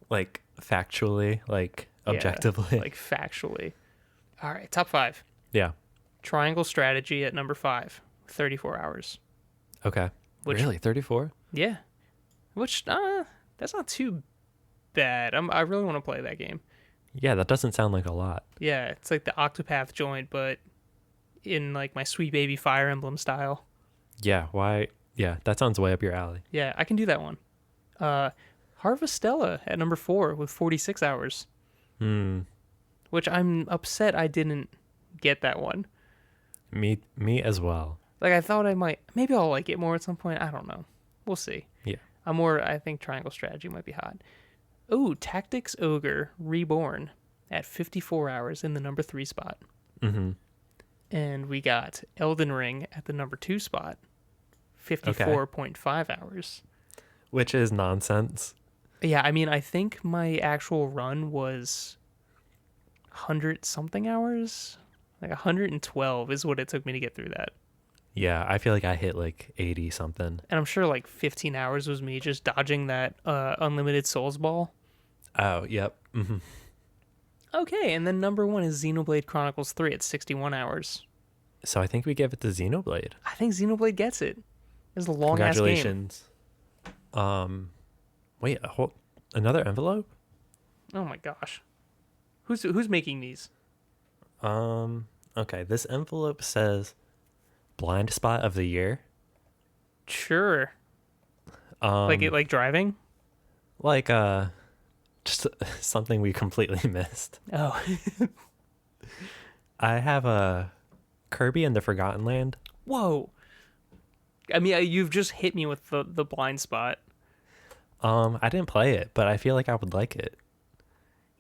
Like, factually, like, objectively. Yeah, like, factually. All right, top 5. Yeah. Triangle Strategy at number 5. 34 hours. Okay. Really? 34? Yeah. Which, that's not too bad. I really want to play that game. Yeah, that doesn't sound like a lot. Yeah, it's like the Octopath joint, but in like my Sweet Baby Fire Emblem style. Yeah, why? Yeah, that sounds way up your alley. Yeah, I can do that one. Harvestella at number 4 with 46 hours. Which I'm upset I didn't get that one. Me as well. Like, I thought I might. Maybe I'll like it more at some point. I don't know. We'll see. Yeah. I think Triangle Strategy might be hot. Oh, Tactics Ogre Reborn at 54 hours in the number 3 spot. Mm-hmm. And we got Elden Ring at the number 2 spot. 54.5 hours. Which is nonsense. Yeah, I mean, I think my actual run was 100-something hours. Like 112 is what it took me to get through that. Yeah, I feel like I hit like 80 something. And I'm sure like 15 hours was me just dodging that unlimited souls ball. Oh, yep. Mm-hmm. Okay, and then number 1 is Xenoblade Chronicles 3 at 61 hours. So I think we give it to Xenoblade. I think Xenoblade gets it. It's a long ass game. Congratulations. Wait, another envelope? Oh my gosh. Who's making these? Okay, this envelope says blind spot of the year. Sure. Like driving? Like just something we completely missed. Oh. I have a Kirby and the Forgotten Land. Whoa. I mean, you've just hit me with the blind spot. I didn't play it, but I feel like I would like it.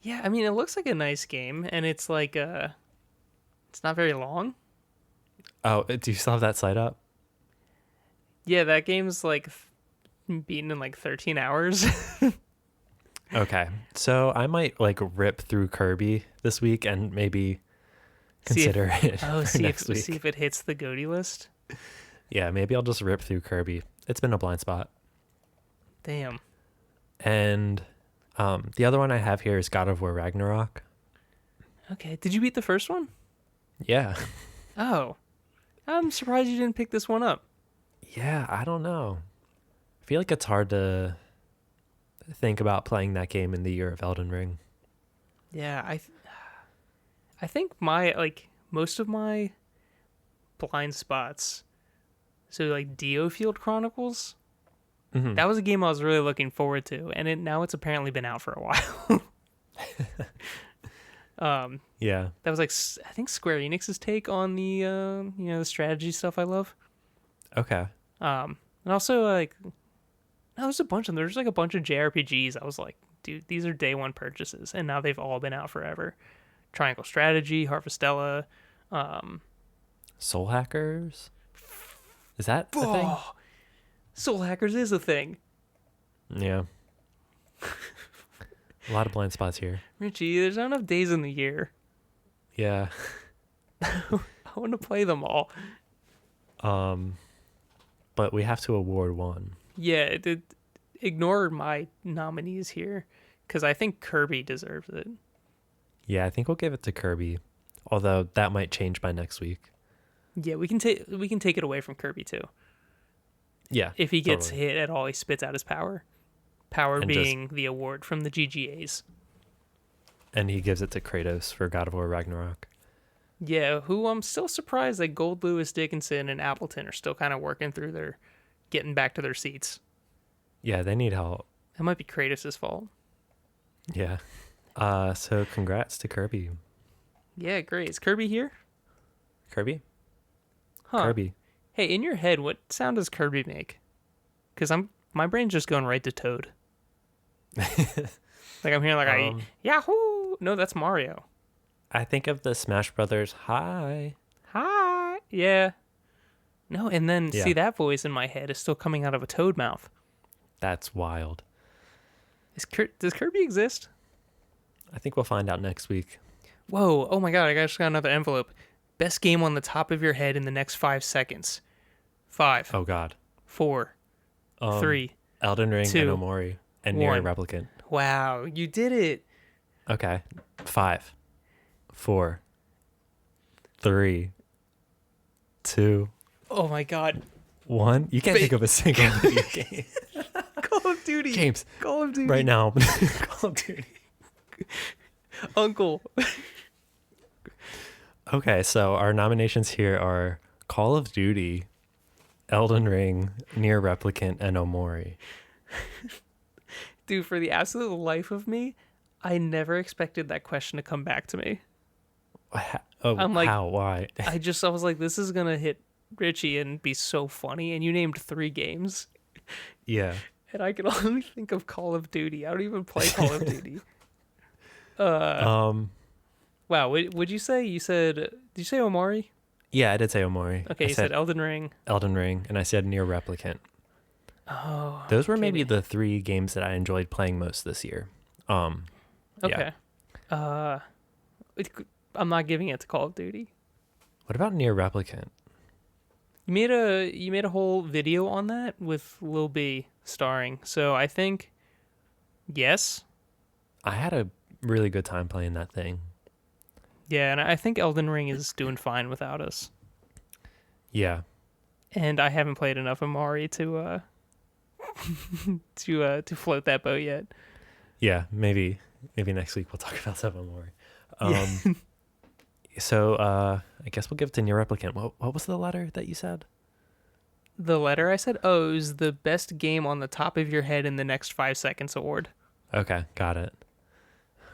Yeah, I mean, it looks like a nice game, and it's like it's not very long. Oh, do you still have that site up? Yeah, that game's like beaten in like 13 hours. Okay, so I might like rip through Kirby this week and maybe consider it for next week. See if it hits the GOTY list. Yeah, maybe I'll just rip through Kirby. It's been a blind spot. Damn. And the other one I have here is God of War Ragnarok. Okay, did you beat the first one? Yeah. Oh, I'm surprised you didn't pick this one up. Yeah, I don't know. I feel like it's hard to think about playing that game in the year of Elden Ring. Yeah, I think most of my blind spots. So like Diofield Chronicles, that was a game I was really looking forward to, and now it's apparently been out for a while. Yeah. That was like I think Square Enix's take on the the strategy stuff I love. Okay. And also like there's a bunch of JRPGs. I was like, dude, these are day one purchases, and now they've all been out forever. Triangle Strategy, Harvestella, Soul Hackers. Is that a thing? Soul Hackers is a thing. Yeah. A lot of blind spots here. Richie, there's not enough days in the year. Yeah. I want to play them all. But we have to award one. Yeah, ignore my nominees here, because I think Kirby deserves it. Yeah, I think we'll give it to Kirby, although that might change by next week. Yeah, we can take it away from Kirby too. Yeah, if he gets hit at all, he spits out his power. Power and being the award from the GGAs. And he gives it to Kratos for God of War Ragnarok. Yeah, who I'm still surprised that Goldlewis Dickinson and Appletun are still kind of working through getting back to their seats. Yeah, they need help. That might be Kratos' fault. Yeah. So congrats to Kirby. Yeah, great. Is Kirby here? Kirby? Huh. Kirby. Hey, in your head, what sound does Kirby make? Because my brain's just going right to Toad. Like I'm hearing Yahoo! No, that's Mario. I think of the Smash Brothers Hi. Yeah. No, and then see that voice in my head is still coming out of a Toad mouth. That's wild. Does Kirby exist? I think we'll find out next week. Whoa, oh my god, I just got another envelope. Best game on the top of your head in the next 5 seconds. 5. Oh god. 4. 3. Elden Ring 2, and Omori and Nier Replicant. Wow, you did it. Okay. 5. 4. 3. 2. Oh my god. 1. You can't think of a single video game. Call of Duty. James. Call of Duty. Right now. Call of Duty. Uncle. Okay, so our nominations here are Call of Duty, Elden Ring, Nier Replicant, and Omori. Dude, for the absolute life of me, I never expected that question to come back to me. I'm like, how? Why? I was like, this is going to hit Richie and be so funny. And you named 3 games. Yeah. And I can only think of Call of Duty. I don't even play Call of Duty. Wow, would you say did you say Omori? Yeah, I did say Omori. Okay, you said Elden Ring. Elden Ring, and I said Nier Replicant. Oh. Those were maybe the 3 games that I enjoyed playing most this year. Okay. Yeah. I'm not giving it to Call of Duty. What about Nier Replicant? You made a whole video on that with Lil B starring. So I think yes. I had a really good time playing that thing. Yeah, and I think Elden Ring is doing fine without us. Yeah. And I haven't played enough Omori to to float that boat yet. Yeah, maybe next week we'll talk about some Omori. So I guess we'll give it to Nier Replicant. What was the letter that you said? The letter I said, oh, it was the best game on the top of your head in the next 5 seconds award. Okay, got it.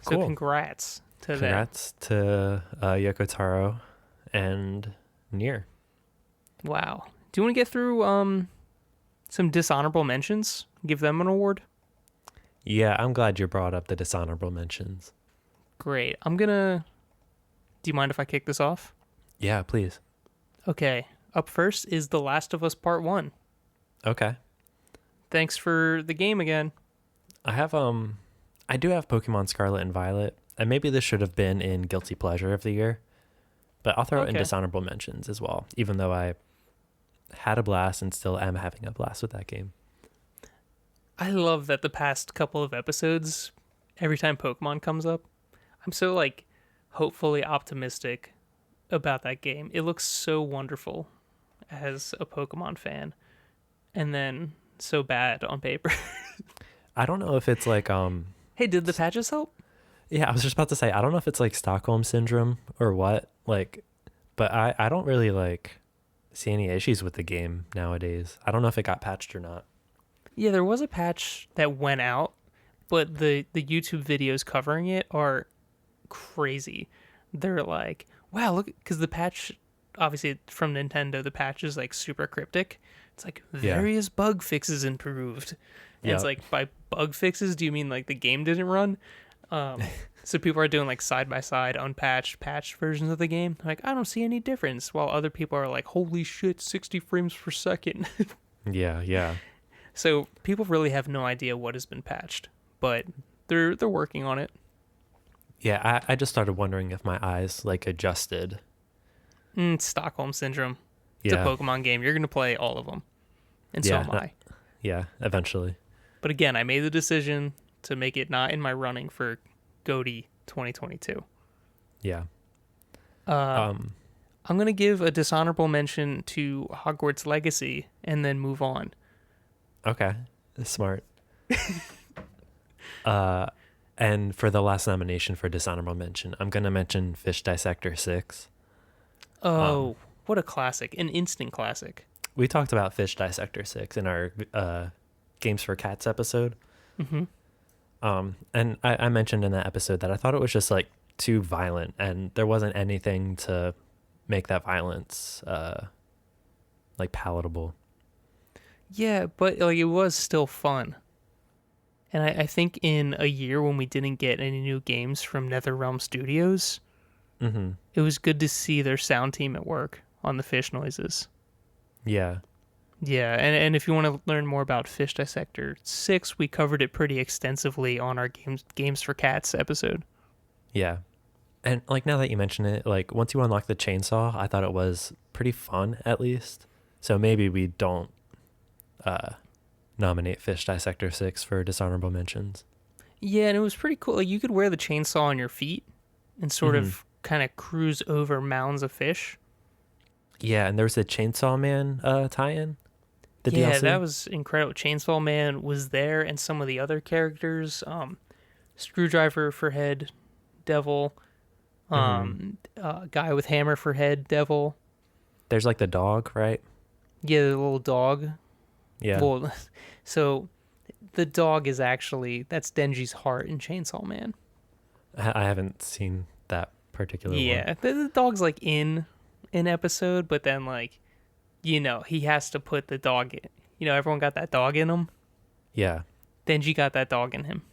So cool. Congrats to Yoko Taro and Nier. Wow. Do you want to get through some dishonorable mentions? Give them an award? Yeah, I'm glad you brought up the dishonorable mentions. Great. Do you mind if I kick this off? Yeah, please. Okay. Up first is The Last of Us Part 1. Okay. Thanks for the game again. I do have Pokemon Scarlet and Violet, and maybe this should have been in Guilty Pleasure of the Year, but I'll throw it in dishonorable mentions as well, even though I had a blast and still am having a blast with that game. I love that the past couple of episodes, every time Pokemon comes up, I'm so hopefully optimistic about that game. It looks so wonderful as a Pokemon fan, and then so bad on paper. I don't know if it's like Hey, did the patches help? yeah, I was just about to say I don't know if it's like Stockholm syndrome or what, like, but I don't really like see any issues with the game nowadays. I don't know if it got patched or not. Yeah, there was a patch that went out, but the YouTube videos covering it are crazy. They're like, wow, look, because the patch, obviously from Nintendo, the patch is like super cryptic. It's like Yeah. various bug fixes improved. And it's Yep. like, by bug fixes, do you mean like the game didn't run? So people are doing like side by side unpatched, patched versions of the game. Like, I don't see any difference. While other people are like, holy shit, 60 frames per second. Yeah, yeah. So people really have no idea what has been patched, but they're working on it. Yeah, I just started wondering if my eyes like adjusted. Stockholm syndrome. It's Yeah. a Pokemon game. You're gonna play all of them, and so Yeah, am I. Yeah, eventually. But again, I made the decision to make it not in my running for GOTY 2022. Yeah. I'm gonna give a dishonorable mention to Hogwarts Legacy and then move on. Okay. Smart. And for the last nomination for dishonorable mention, I'm gonna mention Fish Dissector 6. Oh, what a classic! An instant classic. We talked about Fish Dissector 6 in our Games for Cats episode. Mm-hmm. And I mentioned in that episode that I thought it was just like too violent, and there wasn't anything to make that violence like palatable. Yeah, but like it was still fun. And I think in a year when we didn't get any new games from NetherRealm Studios, Mm-hmm. it was good to see their sound team at work on the fish noises. Yeah. Yeah, and if you want to learn more about Fish Dissector 6, we covered it pretty extensively on our Games for Cats episode. Yeah. And like now that you mention it, like once you unlock the chainsaw, I thought it was pretty fun at least. So maybe we don't nominate Fish Dissector 6 for dishonorable mentions. Yeah, and it was pretty cool. Like you could wear the chainsaw on your feet and sort of kind of cruise over mounds of fish. Yeah, and there was a Chainsaw Man tie-in. The Yeah, DLC. that was incredible. Chainsaw Man was there, and some of the other characters, Screwdriver for head, Devil, guy with hammer for head, Devil. There's like the dog, right? Yeah, the little dog. Yeah. Well, so the dog is actually, that's Denji's heart in Chainsaw Man. I haven't seen that particular one. Yeah, the dog's like in an episode, but then like, he has to put the dog in. Everyone got that dog in him. Yeah. Denji got that dog in him.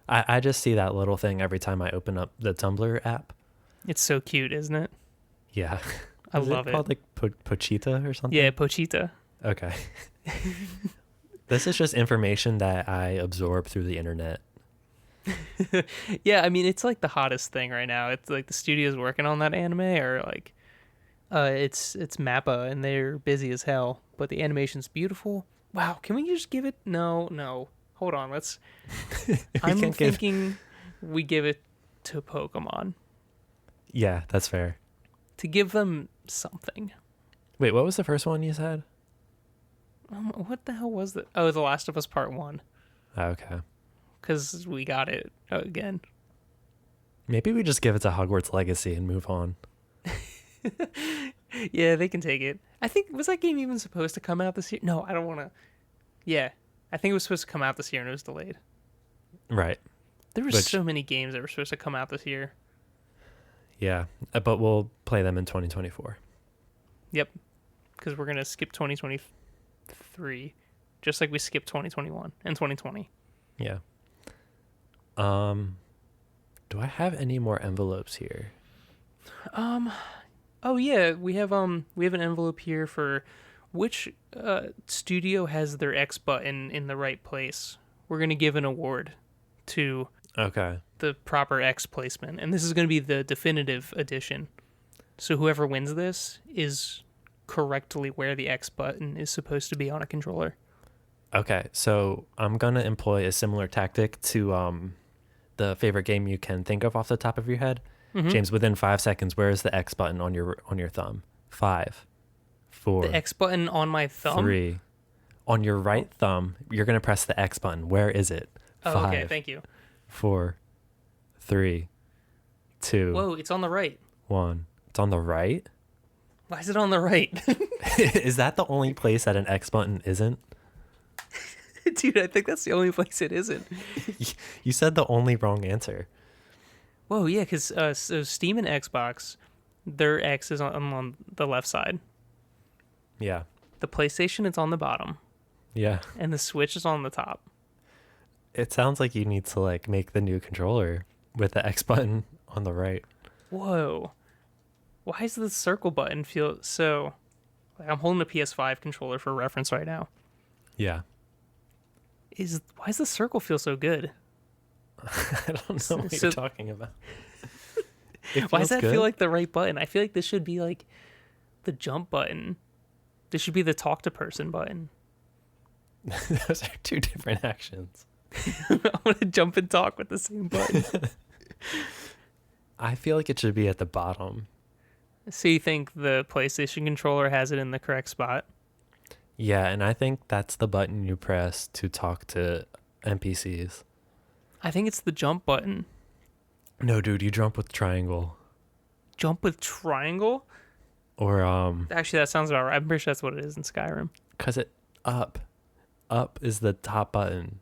I just see that little thing every time I open up the Tumblr app. It's so cute, isn't it? Yeah. I Is love it called like Pochita or something? Yeah, Pochita. Okay. This is just information that I absorb through the internet. Yeah, I mean, it's like the hottest thing right now. It's like the studio's working on that anime, or like it's Mappa, and they're busy as hell, but the animation's beautiful. Wow, can we just give it? No, hold on, let's I'm thinking we give it to Pokemon Yeah, that's fair. to give them something. Wait, what was the first one you said? What the hell was that? Oh, The Last of Us Part 1, Okay. because we got it again. Maybe we just give it to Hogwarts Legacy and move on. Yeah, they can take it. I think, was that game even supposed to come out this year? No, I don't want to. Yeah, I think it was supposed to come out this year and it was delayed. Right. There were so many games that were supposed to come out this year. Yeah, but we'll play them in 2024. Yep, because we're going to skip 2023, just like we skipped 2021 and 2020. Yeah. Do I have any more envelopes here? Oh yeah, we have an envelope here for which studio has their X button in the right place. We're going to give an award to Okay. the proper X placement, and this is going to be the definitive edition. So whoever wins this is correctly where the X button is supposed to be on a controller. Okay, so I'm gonna employ a similar tactic to the favorite game you can think of off the top of your head. Mm-hmm. James, within 5 seconds, where is the X button on your thumb? 5, 4. The X button on my thumb? 3, On your right thumb, you're going to press the X button. Where is it? Oh, okay. Thank you. 4, 3, 2. Whoa, it's on the right. 1. It's on the right? Why is it on the right? Is that the only place that an X button isn't? Dude, I think that's the only place it isn't. You said the only wrong answer. Whoa, yeah, because so Steam and Xbox, their X is on the left side. Yeah. The PlayStation is on the bottom. Yeah. And the Switch is on the top. It sounds like you need to like make the new controller with the X button on the right. Whoa. Why does the circle button feel so... Like I'm holding a PS5 controller for reference right now. Yeah. Why does the circle feel so good? I don't know what you're talking about. Why does that good? feel like the right button? I feel like this should be like the jump button. This should be the talk to person button. Those are two different actions. I want to jump and talk with the same button. I feel like it should be at the bottom. So you think the PlayStation controller has it in the correct spot? Yeah, and I think that's the button you press to talk to NPCs. I think it's the jump button. No, dude, you jump with triangle. Jump with triangle? Or Actually, that sounds about right. I'm pretty sure that's what it is in Skyrim. Cuz up is the top button.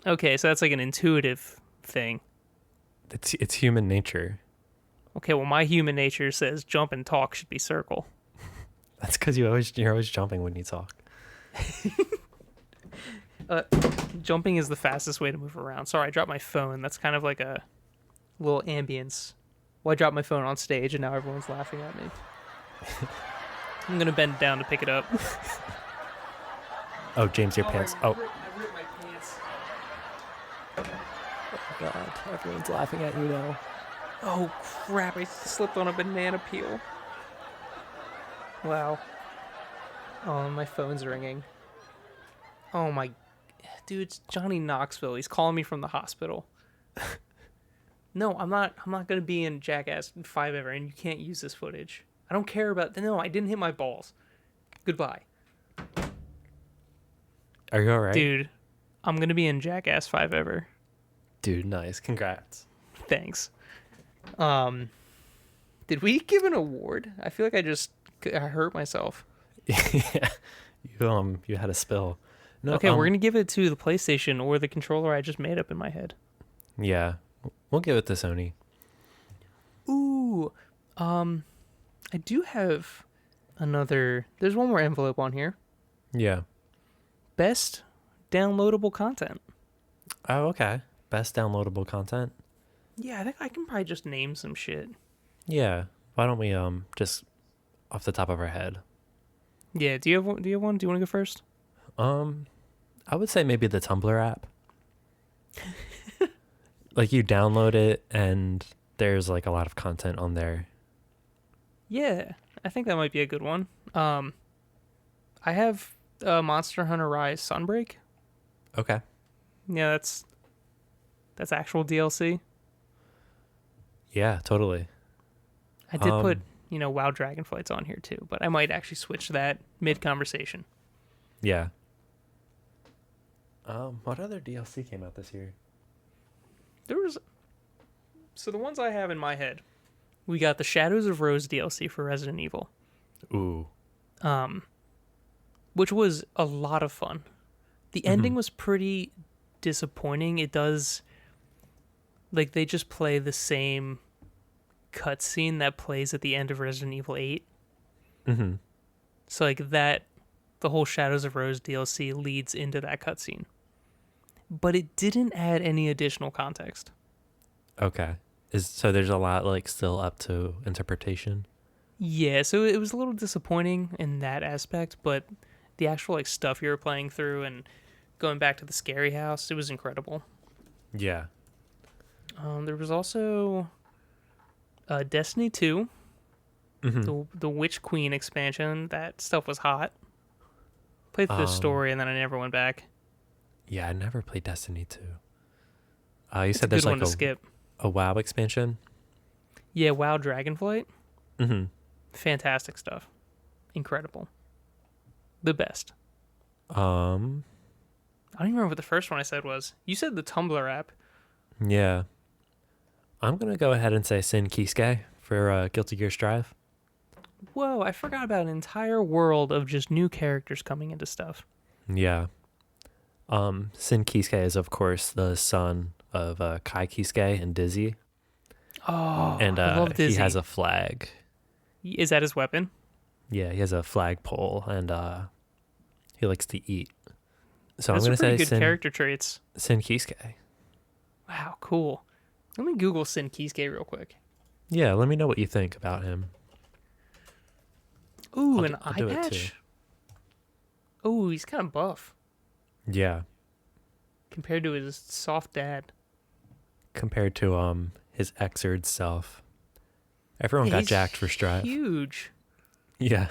Okay, so that's like an intuitive thing. It's human nature. Okay, well my human nature says jump and talk should be circle. That's cuz you're always jumping when you talk. Jumping is the fastest way to move around. Sorry, I dropped my phone. That's kind of like a little ambience. Well, I dropped my phone on stage and now everyone's laughing at me. I'm going to bend down to pick it up. Oh, James, your pants. I ripped my pants. Oh, God. Everyone's laughing at you now. Oh, crap. I slipped on a banana peel. Wow. Oh, my phone's ringing. Oh, my... Dude, it's Johnny Knoxville. He's calling me from the hospital. No, I'm not going to be in Jackass 5 ever, and you can't use this footage. I don't care about... No, I didn't hit my balls. Goodbye. Are you all right? Dude, I'm going to be in Jackass 5 ever. Dude, nice. Congrats. Thanks. Did we give an award? I feel like I hurt myself. Yeah. You had a spill. No, okay, we're going to give it to the PlayStation or the controller I just made up in my head. Yeah. We'll give it to Sony. Ooh. I do have another... There's one more envelope on here. Yeah. Best downloadable content. Oh, okay. Best downloadable content? Yeah, I think I can probably just name some shit. Yeah. Why don't we just off the top of our head? Yeah, do you have one? Do you want to go first? I would say maybe the Tumblr app. Like you download it and there's like a lot of content on there. Yeah, I think that might be a good one. I have Monster Hunter Rise Sunbreak. Okay. Yeah, that's actual DLC. Yeah, totally. I did put, WoW Dragonflight's on here too, but I might actually switch that mid-conversation. Yeah. What other DLC came out this year? So the ones I have in my head, we got the Shadows of Rose DLC for Resident Evil. Ooh. Which was a lot of fun. The ending was pretty disappointing. It does, like, they just play the same cutscene that plays at the end of Resident Evil 8. Mm-hmm. So, like, the whole Shadows of Rose DLC leads into that cutscene. But it didn't add any additional context. Okay. So there's a lot, like, still up to interpretation? Yeah, so it was a little disappointing in that aspect, but the actual, like, stuff you were playing through and going back to the scary house, it was incredible. Yeah. There was also Destiny 2, the Witch Queen expansion. That stuff was hot. Played through the story, and then I never went back. Yeah, I never played Destiny 2. You said there's like a WoW expansion? Yeah, WoW Dragonflight. Mm-hmm. Fantastic stuff. Incredible. The best. Um, I don't even remember what the first one I said was. You said the Tumblr app. yeah. I'm going to go ahead and say Sin Kisuke for Guilty Gear Strive. Whoa, I forgot about an entire world of just new characters coming into stuff. Yeah. Sin Kisuke is, of course, the son of Kai Kisuke and Dizzy. Oh, And I love Dizzy. he has a flag. Is that his weapon? Yeah, he has a flagpole, and he likes to eat. So Those I'm going are to say pretty good character traits. Sin Kisuke. Wow, cool. Let me Google Sin Kisuke real quick. Yeah, let me know what you think about him. Ooh, an eye patch? Ooh, he's kind of buff. Yeah. Compared to his soft dad. Compared to his Xrd self. Everyone got jacked for Strive. Huge. Yeah.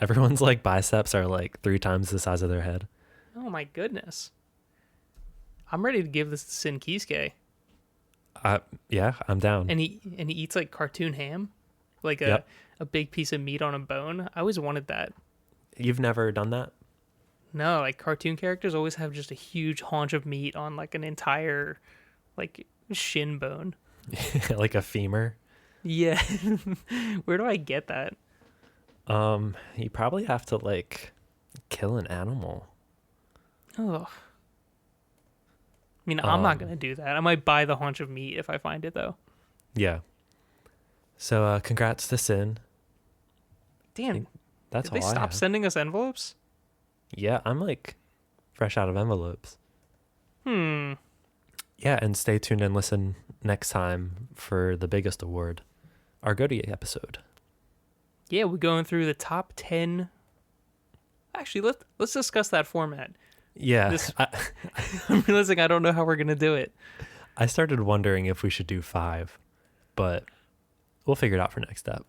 Everyone's like biceps are like 3 times the size of their head. Oh my goodness. I'm ready to give this to Sin Kisuke. Yeah, I'm down. And he eats like cartoon ham, like a big piece of meat on a bone. I always wanted that. You've never done that? No, like cartoon characters always have just a huge haunch of meat on like an entire like shin bone. Like a femur? Yeah. Where do I get that? You probably have to like kill an animal. Oh. I mean, I'm not going to do that. I might buy the haunch of meat if I find it, though. Yeah. So, congrats to Sin. Damn. That's all I have. Did they stop sending us envelopes? Yeah, I'm like fresh out of envelopes. Yeah, and stay tuned and listen next time for the biggest award, our GOTY episode. Yeah, we're going through the top 10. Actually, let's discuss that format. Yeah. I'm realizing I don't know how we're going to do it. I started wondering if we should do 5, but we'll figure it out for next step.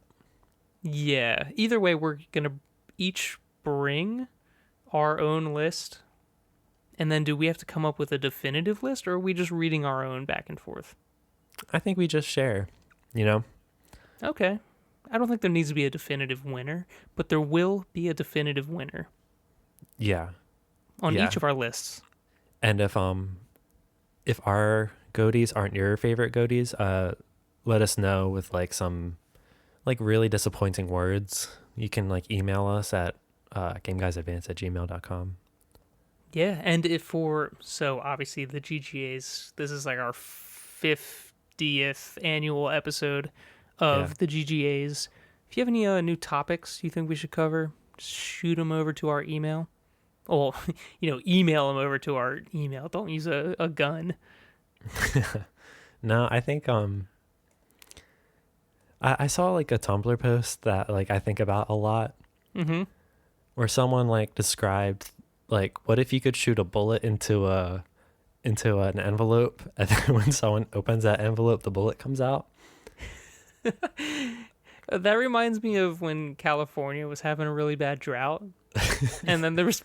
Yeah. Either way, we're going to each bring our own list. And then do we have to come up with a definitive list, or are we just reading our own back and forth? I think we just share, you know? Okay. I don't think there needs to be a definitive winner, but there will be a definitive winner. Yeah. On each of our lists. And if our GOTYs aren't your favorite GOTYs, let us know with like some like really disappointing words. You can like email us at gameguysadvance@gmail.com. Yeah, and so obviously the GGAs, this is like our 50th annual episode of the GGAs. If you have any new topics you think we should cover, just shoot them over to our email. Well, email them over to our email. Don't use a gun. No, I think I saw like a Tumblr post that like I think about a lot. Mm-hmm. Where someone like described like, what if you could shoot a bullet into an envelope, and then when someone opens that envelope, the bullet comes out? That reminds me of when California was having a really bad drought, and then there was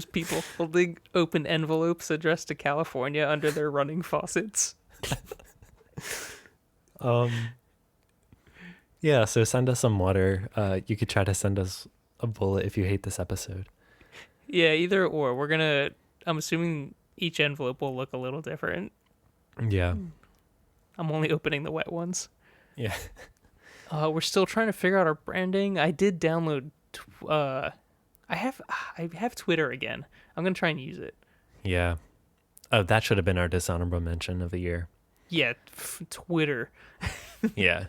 people holding open envelopes addressed to California under their running faucets. Yeah, so send us some water. You could try to send us a bullet if you hate this episode. Yeah, either or. I'm assuming each envelope will look a little different. Yeah. I'm only opening the wet ones. Yeah. We're still trying to figure out our branding. I did download. I have Twitter again. I'm gonna try and use it. Yeah. Oh, that should have been our dishonorable mention of the year. Yeah, Twitter. Yeah.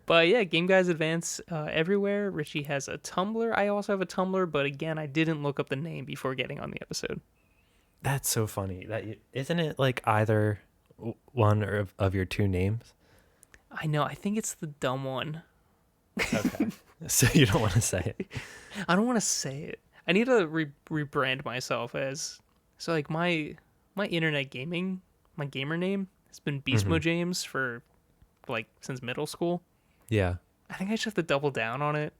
But yeah, Game Guys Advance everywhere. Richie has a Tumblr. I also have a Tumblr, but again, I didn't look up the name before getting on the episode. That's so funny. Isn't it like either one or of your 2 names? I know. I think it's the dumb one. Okay. So you don't want to say it? I don't want to say it. I need to rebrand myself as... So like my internet gaming, my gamer name has been Beastmo James for like since middle school. Yeah. I think I just have to double down on it.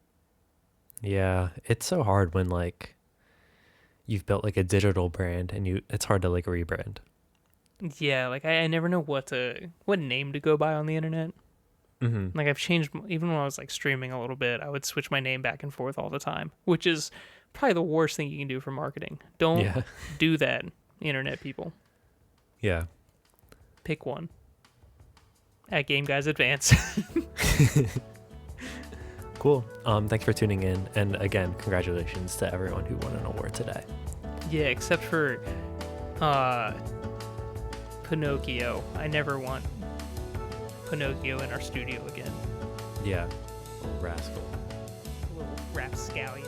Yeah. It's so hard when like you've built like a digital brand and it's hard to like rebrand. Yeah, like I never know what name to go by on the internet. Like I've changed, even when I was like streaming a little bit, I would switch my name back and forth all the time, which is probably the worst thing you can do for marketing. Don't do that, internet people. Yeah. Pick one. At Game Guys Advance. Cool. Thanks for tuning in. And again, congratulations to everyone who won an award today. Yeah, except for Pinocchio. I never want Pinocchio in our studio again. Yeah. Little rascal. Little rapscallion.